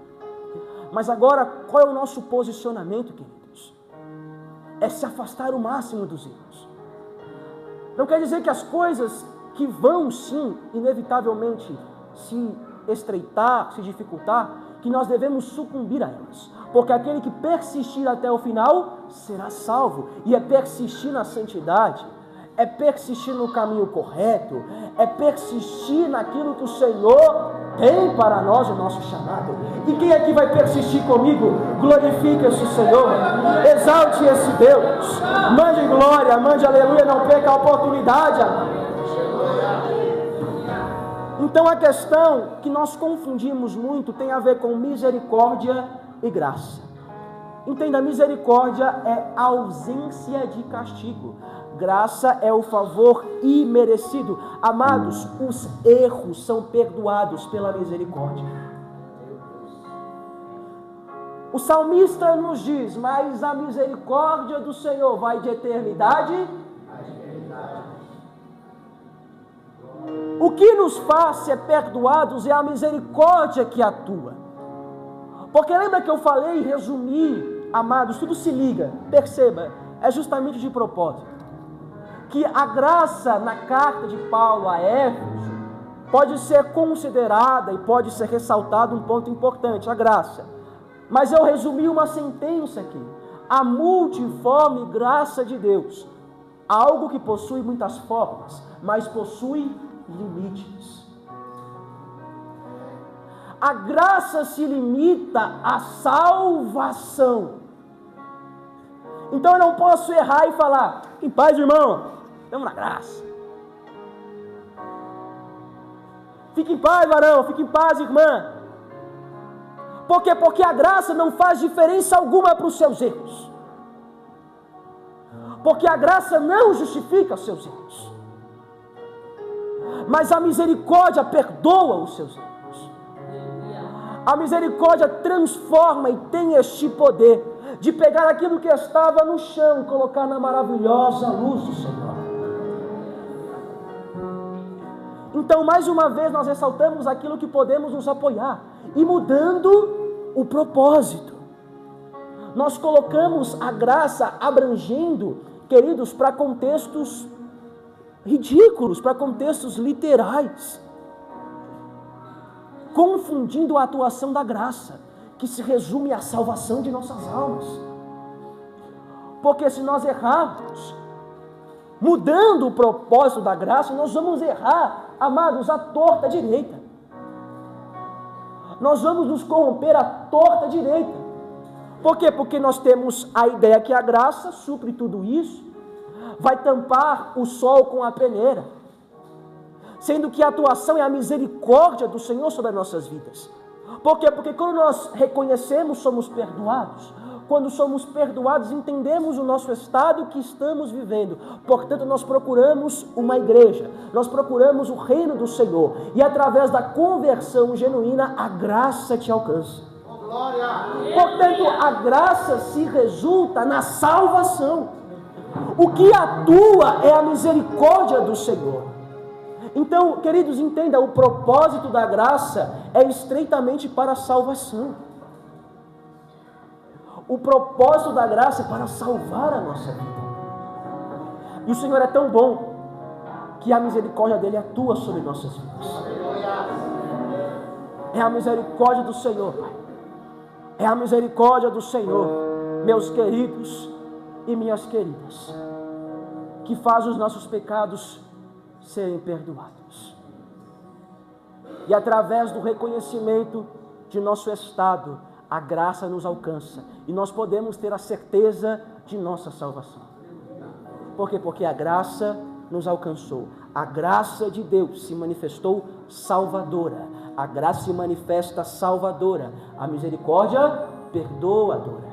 A: Mas agora, qual é o nosso posicionamento, queridos? É se afastar o máximo dos erros. Não quer dizer que as coisas que vão, sim, inevitavelmente se estreitar, se dificultar, que nós devemos sucumbir a elas. Porque aquele que persistir até o final será salvo. E é persistir na santidade, é persistir no caminho correto, é persistir naquilo que o Senhor tem para nós, o nosso chamado. E quem aqui vai persistir comigo? Glorifique esse Senhor, exalte esse Deus, mande glória, mande aleluia, não perca a oportunidade, amado. Então a questão que nós confundimos muito tem a ver com misericórdia e graça. Entenda, misericórdia é ausência de castigo. Graça é o favor imerecido. Amados, os erros são perdoados pela misericórdia. O salmista nos diz, mas a misericórdia do Senhor vai de eternidade. O que nos faz ser perdoados é a misericórdia que atua. Porque lembra que eu falei e resumi, amados, tudo se liga, perceba, é justamente de propósito. Que a graça na carta de Paulo a Éfeso pode ser considerada e pode ser ressaltado um ponto importante, a graça. Mas eu resumi uma sentença aqui. A multiforme graça de Deus, algo que possui muitas formas, mas possui limites. A graça se limita à salvação. Então eu não posso errar e falar, em paz, irmão, estamos na graça. Fique em paz, varão, fique em paz, irmã. Por quê? Porque a graça não faz diferença alguma para os seus erros. Porque a graça não justifica os seus erros. Mas a misericórdia perdoa os seus erros. A misericórdia transforma e tem este poder de pegar aquilo que estava no chão e colocar na maravilhosa luz do Senhor. Então, mais uma vez, nós ressaltamos aquilo que podemos nos apoiar e mudando o propósito. Nós colocamos a graça abrangendo, queridos, para contextos ridículos, para contextos literais, confundindo a atuação da graça, que se resume à salvação de nossas almas. Porque se nós errarmos, mudando o propósito da graça, nós vamos errar, amados, à torta direita. Nós vamos nos corromper à torta direita. Por quê? Porque nós temos a ideia que a graça supre tudo isso, vai tampar o sol com a peneira, sendo que a atuação é a misericórdia do Senhor sobre as nossas vidas. Por quê? Porque quando nós reconhecemos, somos perdoados. Quando somos perdoados, entendemos o nosso estado que estamos vivendo. Portanto, nós procuramos uma igreja, nós procuramos o reino do Senhor. E através da conversão genuína, a graça te alcança.
C: Glória.
A: Portanto, a graça se resulta na salvação. O que atua é a misericórdia do Senhor. Então, queridos, entenda, o propósito da graça é estreitamente para a salvação. O propósito da graça é para salvar a nossa vida. E o Senhor é tão bom que a misericórdia dele atua sobre nossas vidas. É a misericórdia do Senhor, Pai. É a misericórdia do Senhor, meus queridos e minhas queridas, que faz os nossos pecados serem perdoados. E através do reconhecimento de nosso estado, a graça nos alcança e nós podemos ter a certeza de nossa salvação. Por quê? Porque a graça nos alcançou. A graça de Deus se manifestou salvadora. A graça se manifesta salvadora. A misericórdia perdoadora.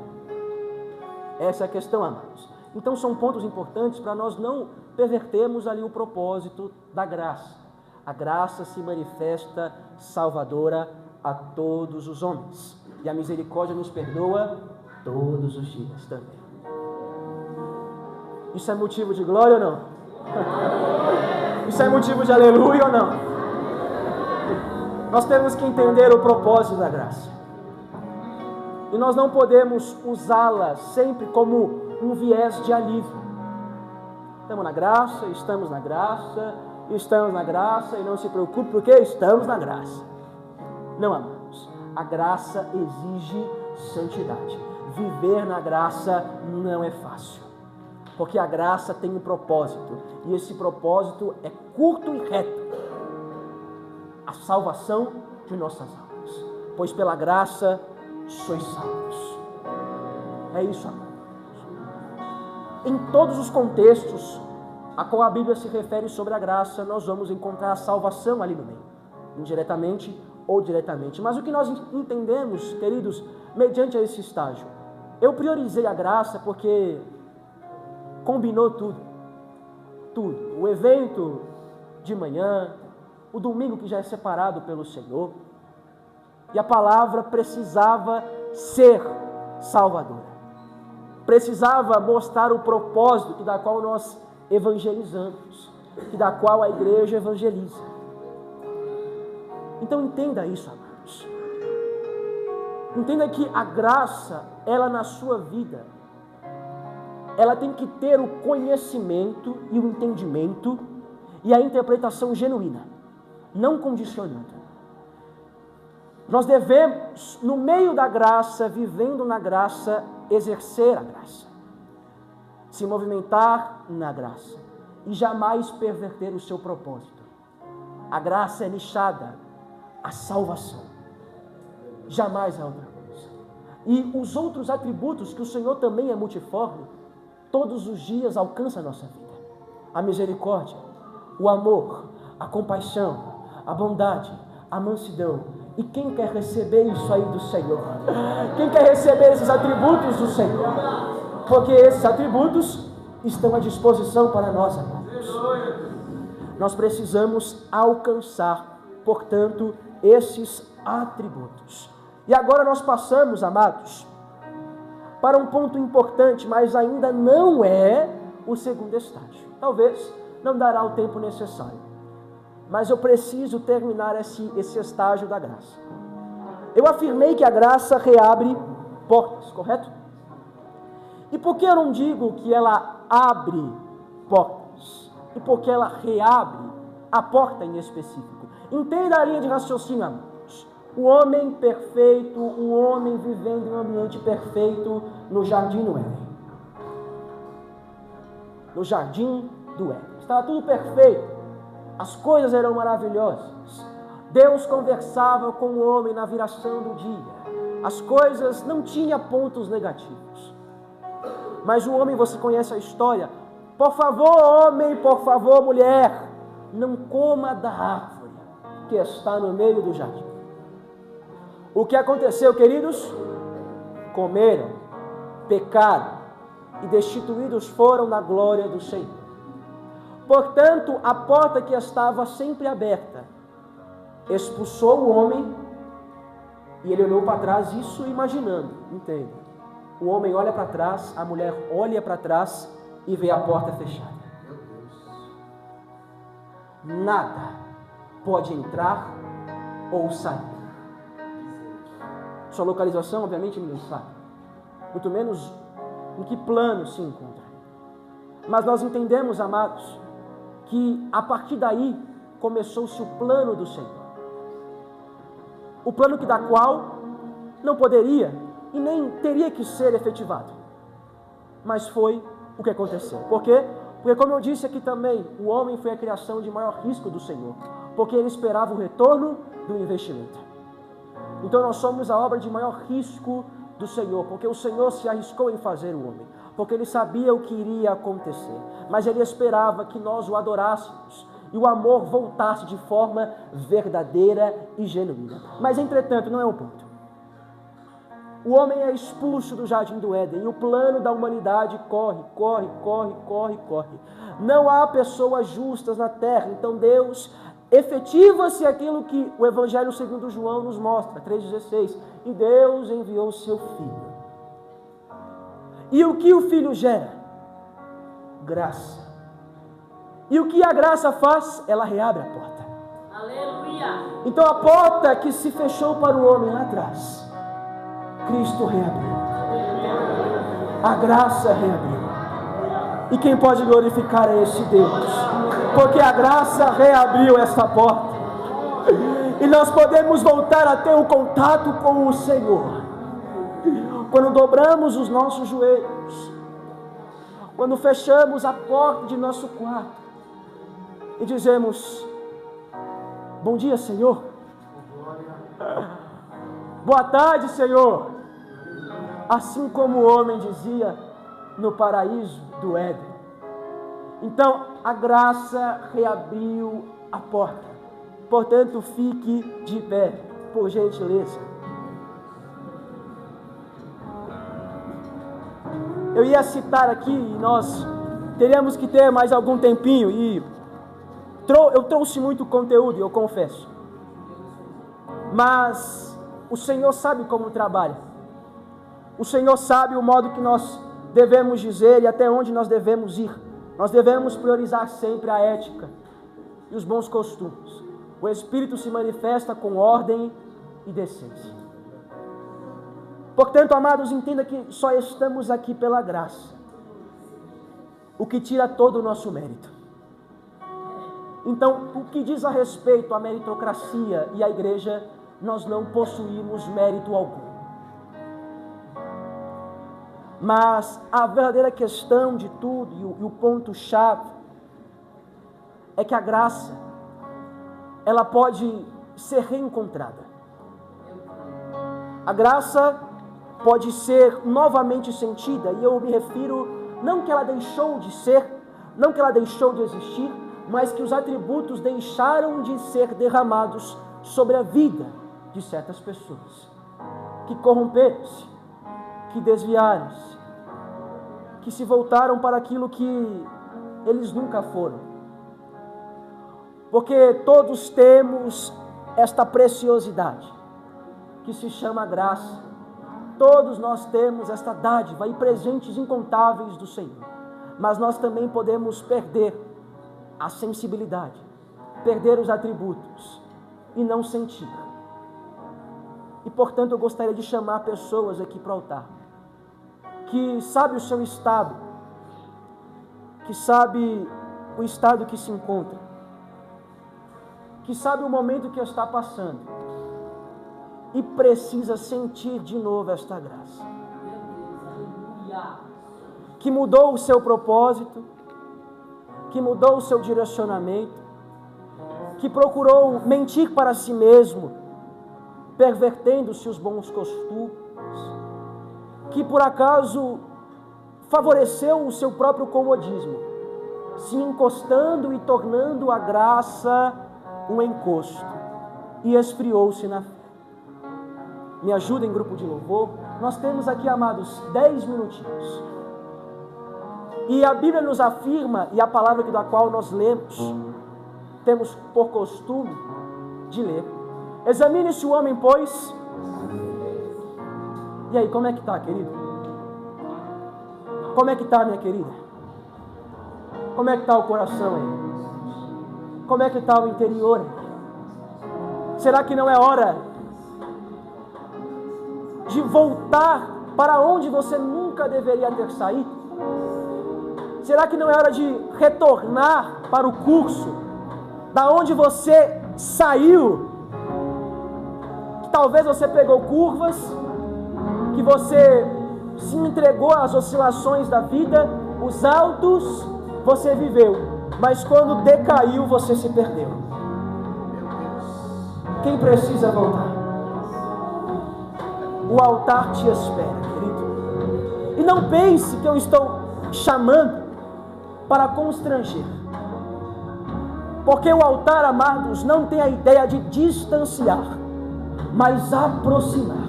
A: Essa é a questão, amados. Então são pontos importantes para nós não pervertermos ali o propósito da graça. A graça se manifesta salvadora a todos os homens. E a misericórdia nos perdoa todos os dias também. Isso é motivo de glória ou não? Isso é motivo de aleluia ou não? Nós temos que entender o propósito da graça. E nós não podemos usá-la sempre como um viés de alívio. Estamos na graça e não se preocupe porque estamos na graça. Não, amados. A graça exige santidade. Viver na graça não é fácil. Porque a graça tem um propósito. E esse propósito é curto e reto. A salvação de nossas almas. Pois pela graça sois salvos. É isso, amados. Em todos os contextos a qual a Bíblia se refere sobre a graça, nós vamos encontrar a salvação ali no meio. Indiretamente ou diretamente. Mas o que nós entendemos, queridos, mediante esse estágio? Eu priorizei a graça porque combinou tudo. Tudo. O evento de manhã, o domingo que já é separado pelo Senhor. E a palavra precisava ser salvadora. Precisava mostrar o propósito da qual nós evangelizamos. E da qual a igreja evangeliza. Então entenda isso, amados. Entenda que a graça, ela na sua vida, ela tem que ter o conhecimento e o entendimento e a interpretação genuína, não condicionando. Nós devemos, no meio da graça, vivendo na graça, exercer a graça, se movimentar na graça e jamais perverter o seu propósito. A graça é nichada a salvação, jamais é outra coisa. E os outros atributos, que o Senhor também é multiforme, todos os dias alcança a nossa vida. A misericórdia, o amor, a compaixão, a bondade, a mansidão. E quem quer receber isso aí do Senhor? Quem quer receber esses atributos do Senhor? Porque esses atributos estão à disposição para nós, amados. Nós precisamos alcançar, portanto, esses atributos. E agora nós passamos, amados, para um ponto importante, mas ainda não é o segundo estágio. Talvez não dará o tempo necessário, mas eu preciso terminar esse estágio da graça. Eu afirmei que a graça reabre portas, correto? E por que eu não digo que ela abre portas? E por que ela reabre a porta em específico? Entenda a linha de raciocínio, amados. O homem perfeito, um homem vivendo em um ambiente perfeito no jardim do Éden. No jardim do Éden. Estava tudo perfeito. As coisas eram maravilhosas. Deus conversava com o homem na viração do dia. As coisas não tinham pontos negativos. Mas o homem, você conhece a história. Por favor, homem, por favor, mulher, não coma da árvore que está no meio do jardim. O que aconteceu, queridos? Comeram. pecaram e destituídos foram da glória do Senhor. Portanto, a porta que estava sempre aberta expulsou o homem e ele olhou para trás, isso imaginando, entende? O homem olha para trás, a mulher olha para trás e vê a porta fechada. Nada pode entrar ou sair. Sua localização, obviamente, ninguém sabe. Muito menos em que plano se encontra. Mas nós entendemos, amados, que a partir daí começou-se o plano do Senhor. O plano da qual não poderia e nem teria que ser efetivado. Mas foi o que aconteceu. Por quê? Porque, como eu disse aqui também, o homem foi a criação de maior risco do Senhor. Porque ele esperava o retorno do investimento. Então nós somos a obra de maior risco do Senhor. Porque o Senhor se arriscou em fazer o homem. Porque ele sabia o que iria acontecer. Mas ele esperava que nós o adorássemos. E o amor voltasse de forma verdadeira e genuína. Mas, entretanto, não é o ponto. O homem é expulso do jardim do Éden. E o plano da humanidade corre. Não há pessoas justas na terra. Então Deus efetiva-se aquilo que o Evangelho segundo João nos mostra. 3,16. E Deus enviou o seu Filho. E o que o Filho gera? Graça. E o que a graça faz? Ela reabre a porta.
B: Aleluia.
A: Então a porta que se fechou para o homem lá atrás, Cristo reabriu. A graça reabriu. E quem pode glorificar é esse Deus. Porque a graça reabriu essa porta. E nós podemos voltar a ter um contato com o Senhor. Quando dobramos os nossos joelhos. Quando fechamos a porta de nosso quarto. E dizemos: bom dia, Senhor. Boa tarde, Senhor. Assim como o homem dizia no paraíso do Éden. Então, a graça reabriu a porta. Portanto, fique de pé, por gentileza. Eu ia citar aqui, e nós teríamos que ter mais algum tempinho, e eu trouxe muito conteúdo, eu confesso. Mas o Senhor sabe como trabalha. O Senhor sabe o modo que nós devemos dizer e até onde nós devemos ir. Nós devemos priorizar sempre a ética e os bons costumes. O Espírito se manifesta com ordem e decência. Portanto, amados, entenda que só estamos aqui pela graça, o que tira todo o nosso mérito. Então, o que diz a respeito à meritocracia e à igreja, nós não possuímos mérito algum. Mas a verdadeira questão de tudo, e o ponto-chave, é que a graça, ela pode ser reencontrada. A graça pode ser novamente sentida, e eu me refiro, não que ela deixou de ser, não que ela deixou de existir, mas que os atributos deixaram de ser derramados sobre a vida de certas pessoas, que corromperam-se, que desviaram-se, que se voltaram para aquilo que eles nunca foram. Porque todos temos esta preciosidade, que se chama graça. Todos nós temos esta dádiva e presentes incontáveis do Senhor. Mas nós também podemos perder a sensibilidade, perder os atributos e não sentir. E portanto eu gostaria de chamar pessoas aqui para o altar, que sabe o seu estado, que sabe o estado que se encontra, que sabe o momento que está passando e precisa sentir de novo esta graça, que mudou o seu propósito, que mudou o seu direcionamento, que procurou mentir para si mesmo, pervertendo-se os bons costumes, que por acaso favoreceu o seu próprio comodismo, se encostando e tornando a graça um encosto, e esfriou-se na fé. Me ajudem, grupo de louvor. Nós temos aqui, amados, 10 minutinhos. E a Bíblia nos afirma, e a palavra da qual nós lemos, temos por costume de ler. Examine-se o homem, pois. E aí, como é que está, querido? Como é que está, minha querida? Como é que está o coração aí? Como é que está o interior aí? Será que não é hora de voltar para onde você nunca deveria ter saído? Será que não é hora de retornar para o curso da onde você saiu? Que talvez você pegou curvas, que você se entregou às oscilações da vida, os altos você viveu, mas quando decaiu você se perdeu. Quem precisa voltar? O altar te espera, querido. E não pense que eu estou chamando para constranger. Porque o altar, amados, não tem a ideia de distanciar, mas aproximar.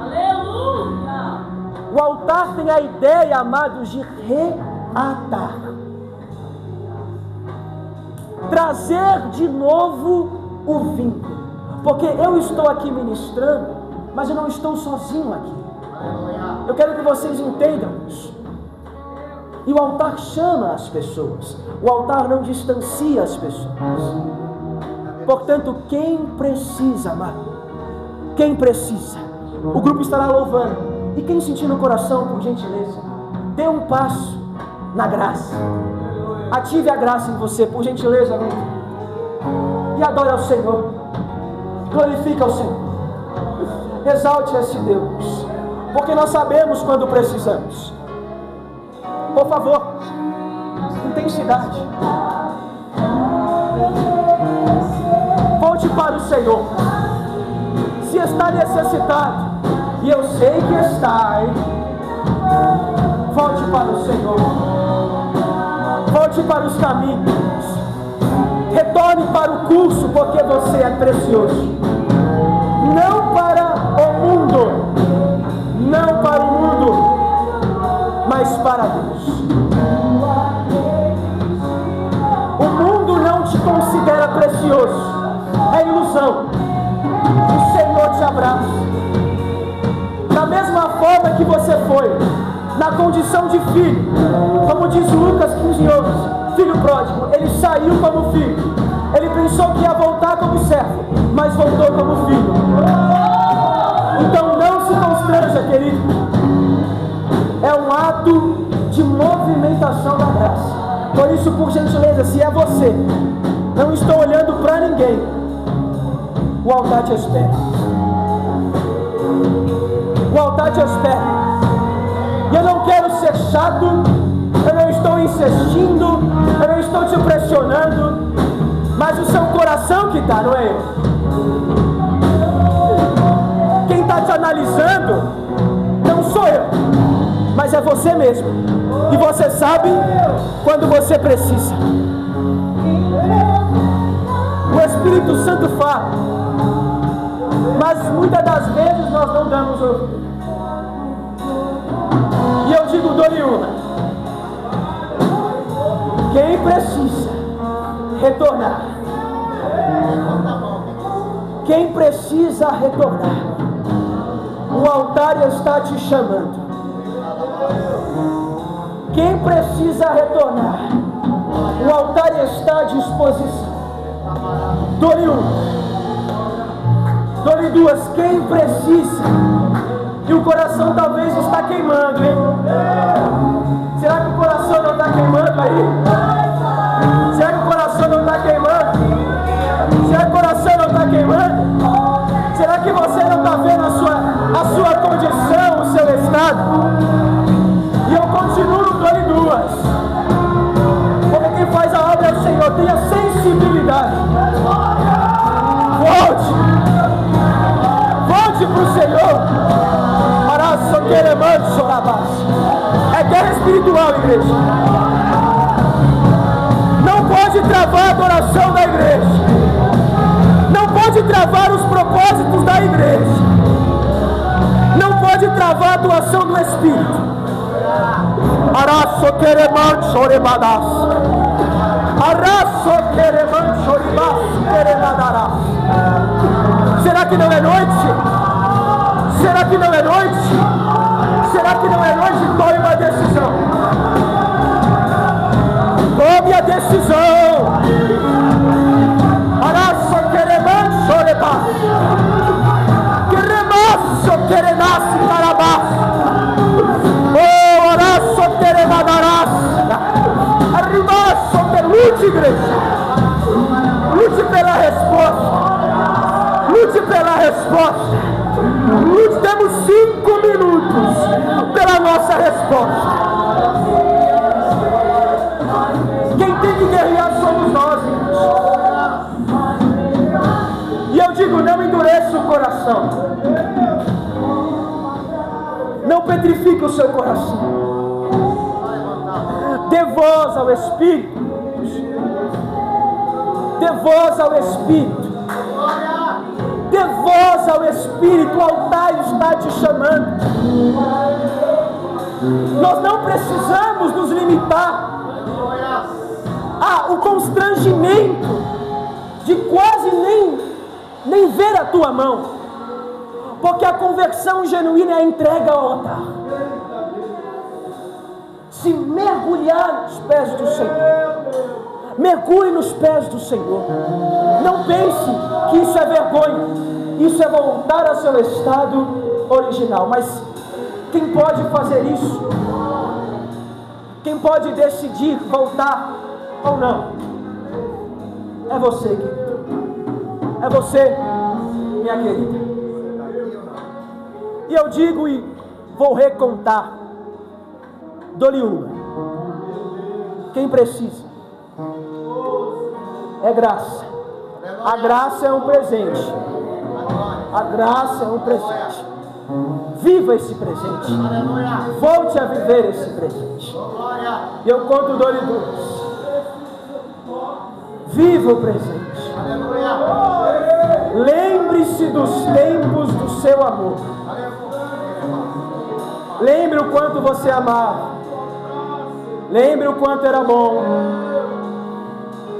B: Aleluia!
A: O altar tem a ideia, amados, de reatar. Trazer de novo o vínculo. Porque eu estou aqui ministrando, mas eu não estou sozinho aqui. Eu quero que vocês entendam isso. E o altar chama as pessoas. O altar não distancia as pessoas. Portanto, quem precisa, amado? Quem precisa? O grupo estará louvando. E quem sentir no coração, por gentileza, dê um passo na graça. Ative a graça em você, por gentileza, amigo. E adore ao Senhor. Glorifique ao Senhor. Exalte esse Deus. Porque nós sabemos quando precisamos. Por favor, intensidade. Volte para o Senhor. Se está necessitado, e eu sei que está, hein? Volte para o Senhor. Volte para os caminhos. Retorne para o curso, porque você é precioso. Não para o mundo. Não para o mundo. Mas para Deus. O mundo não te considera precioso. É ilusão. O Senhor te abraça. Da mesma forma que você foi, na condição de filho, como diz Lucas 15:11, filho pródigo, ele saiu como filho. Ele pensou que ia voltar como servo, mas voltou como filho. Então não se constranja, querido. É um ato de movimentação da graça. Por isso, por gentileza, se é você, não estou olhando para ninguém. O altar te espera. O altar te espera. E eu não quero ser chato. Eu não estou insistindo. Eu não estou te pressionando. Mas o seu coração que está, não é eu. Quem está te analisando não sou eu, mas é você mesmo. E você sabe quando você precisa. O Espírito Santo fala, mas muitas das vezes nós não damos ouvido. E eu digo, dou-lhe uma. Quem precisa retornar? Quem precisa retornar? O altar está te chamando. Quem precisa retornar? O altar está à disposição. Dou-lhe uma. Dou-lhe duas. Quem precisa? E o coração talvez está queimando, hein? Será que o coração não está queimando aí? Será que o coração não está queimando? Será que o coração não está queimando? Será que você não está vendo a sua condição, o seu estado? E eu continuo dando duas. Porque quem faz a obra é o Senhor. Tenha sensibilidade. Volte. Volte para o Senhor. É guerra espiritual, igreja. Não pode travar a adoração da igreja. Não pode travar os propósitos da igreja. Não pode travar a atuação do Espírito. Araço quereman chorebadas. Araço quereman choribas queremadarás. Será que não é noite? Será que não é noite? Será que não é noite? Tome uma decisão. Tome a decisão. Araço quereman chorebas. Queremaço querenasce carabás. Oh, araço queremadarás. Arribaço, lute, igreja. Lute pela resposta. Lute pela resposta. Lute, temos 5 minutos pela nossa resposta. Quem tem que guerrear somos nós, irmãos. E eu digo, não endureça o coração. Não petrifique o seu coração. Dê voz ao Espírito. Dê voz ao Espírito. Dê voz ao Espírito. O altar está te chamando. Nós não precisamos nos limitar ao constrangimento de quase nem ver a tua mão. Porque a conversão genuína é a entrega ao altar. Se mergulhar nos pés do Senhor. Mergulhe nos pés do Senhor. Não pense que isso é vergonha. Isso é voltar ao seu estado original. Mas quem pode fazer isso? Quem pode decidir voltar ou não? É você, querido. É você, minha querida. E eu digo e vou recontar. Dou-lhe uma. Quem precisa? É graça. A graça é um presente. A graça é um presente. Viva esse presente. Volte a viver esse presente. E eu conto, dou-lhe 2. Viva o presente. Lembre-se dos tempos do seu amor. Lembre o quanto você amava. Lembre o quanto era bom.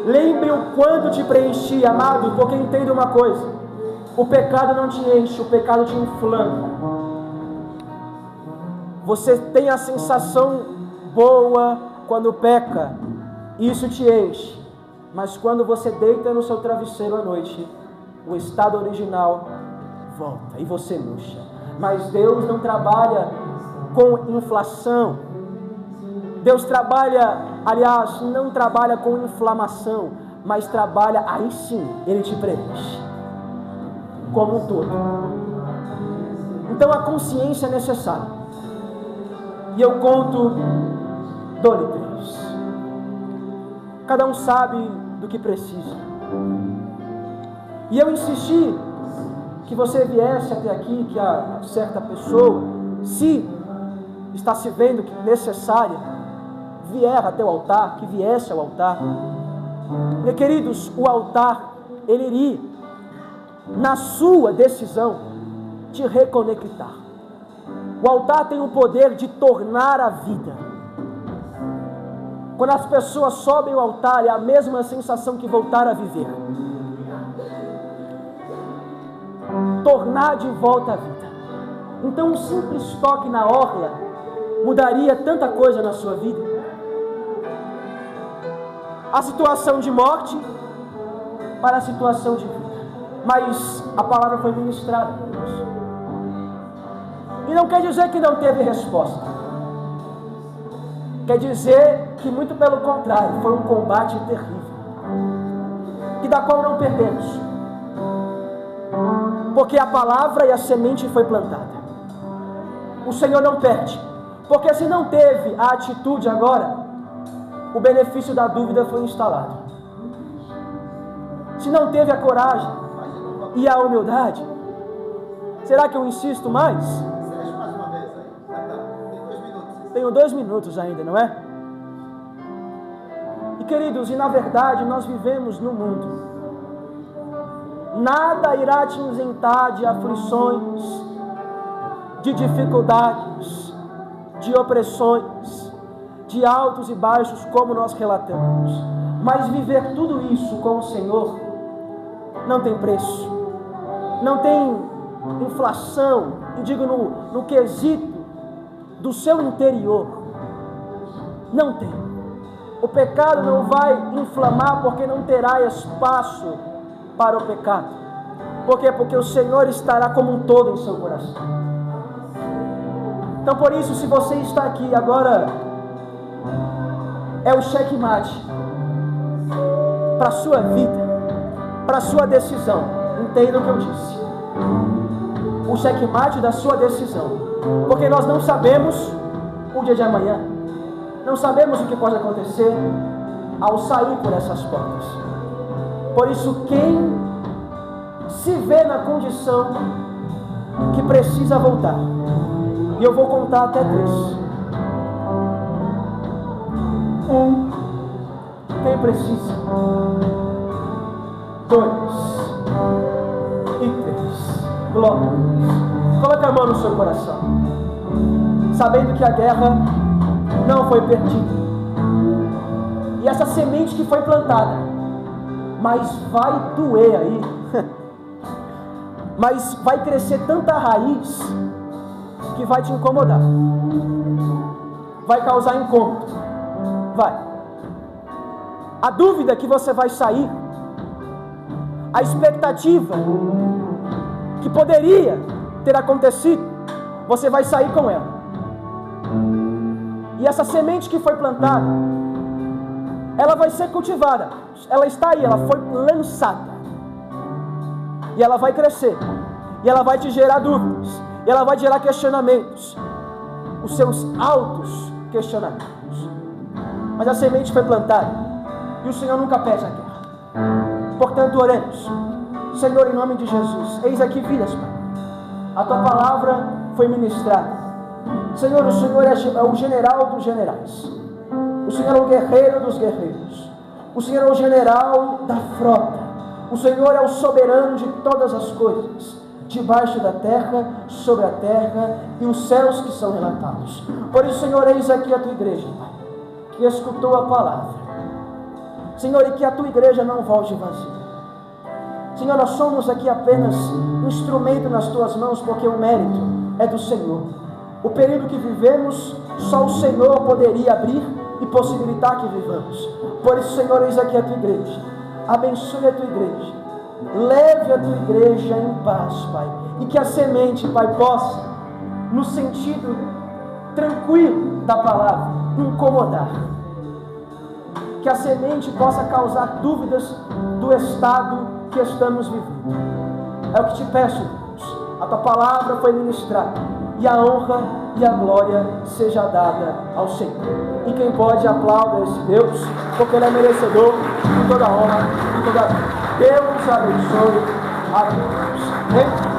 A: Lembre o quanto te preenchia, amado, porque entenda uma coisa: o pecado não te enche, o pecado te inflama. Você tem a sensação boa quando peca, isso te enche. Mas quando você deita no seu travesseiro à noite, o estado original volta e você murcha. Mas Deus não trabalha com inflação. Deus trabalha, aliás, não trabalha com inflamação, mas trabalha, aí sim, Ele te preenche como um todo. Então a consciência é necessária. E eu conto, dou-lhe 3. Cada um sabe do que precisa. E eu insisti que você viesse até aqui, que a certa pessoa, se está se vendo que necessária, vier até o altar, que viesse ao altar. Meus queridos, o altar, ele iria, na sua decisão, te reconectar. O altar tem o poder de tornar a vida. Quando as pessoas sobem ao altar, é a mesma sensação que voltar a viver. Tornar de volta a vida. Então um simples toque na orla mudaria tanta coisa na sua vida. A situação de morte para a situação de vida. Mas a palavra foi ministrada. E não quer dizer que não teve resposta. Quer dizer que muito pelo contrário, foi um combate terrível. E da qual não perdemos. Porque a palavra e a semente foi plantada. O Senhor não perde. Porque se não teve a atitude agora, o benefício da dúvida foi instalado. Se não teve a coragem e a humildade, será que eu insisto mais? Tenho 2 minutos ainda, não é? E queridos, e na verdade nós vivemos no mundo. Nada irá te isentar de aflições, de dificuldades, de opressões, de altos e baixos, como nós relatamos. Mas viver tudo isso com o Senhor não tem preço, não tem inflação, e digo no quesito do seu interior, não tem. O pecado não vai inflamar, porque não terá espaço para o pecado. Por quê? Porque o Senhor estará como um todo em seu coração. Então, por isso, se você está aqui agora, é o checkmate para a sua vida, para a sua decisão. Entenda o que eu disse. O checkmate da sua decisão. Porque nós não sabemos o dia de amanhã. Não sabemos o que pode acontecer ao sair por essas portas. Por isso, quem se vê na condição que precisa voltar, e eu vou contar até 3. 1, quem precisa. 2 e 3. Glória a Deus. Coloque a mão no seu coração, sabendo que a guerra não foi perdida. E essa semente que foi plantada, mas vai doer aí, mas vai crescer tanta raiz que vai te incomodar, vai causar incômodo, vai. A dúvida que você vai sair, a expectativa que poderia ter acontecido, você vai sair com ela. E essa semente que foi plantada, ela vai ser cultivada. Ela está aí, ela foi lançada. E ela vai crescer. E ela vai te gerar dúvidas. E ela vai gerar questionamentos. Os seus altos questionamentos. Mas a semente foi plantada. E o Senhor nunca perde a guerra. Portanto, oremos. Senhor, em nome de Jesus, eis aqui vidas, Pai. A Tua palavra foi ministrada. Senhor, o Senhor é o general dos generais. O Senhor é o guerreiro dos guerreiros. O Senhor é o general da frota. O Senhor é o soberano de todas as coisas, debaixo da terra, sobre a terra e os céus que são relatados. Por isso, Senhor, eis aqui a Tua igreja, Pai, que escutou a palavra. Senhor, e que a Tua igreja não volte vazia. Senhor, nós somos aqui apenas um instrumento nas Tuas mãos, porque o mérito é do Senhor. O período que vivemos, só o Senhor poderia abrir e possibilitar que vivamos. Por isso, Senhor, eis aqui a Tua igreja. Abençoe a Tua igreja. Leve a Tua igreja em paz, Pai. E que a semente, Pai, possa, no sentido tranquilo da palavra, incomodar. Que a semente possa causar dúvidas do estado que estamos vivendo. É o que te peço, Deus. A Tua palavra foi ministrada. E a honra e a glória seja dada ao Senhor. E quem pode aplauda esse Deus, porque Ele é merecedor de toda a honra e toda a glória. Deus abençoe a todos. Amém?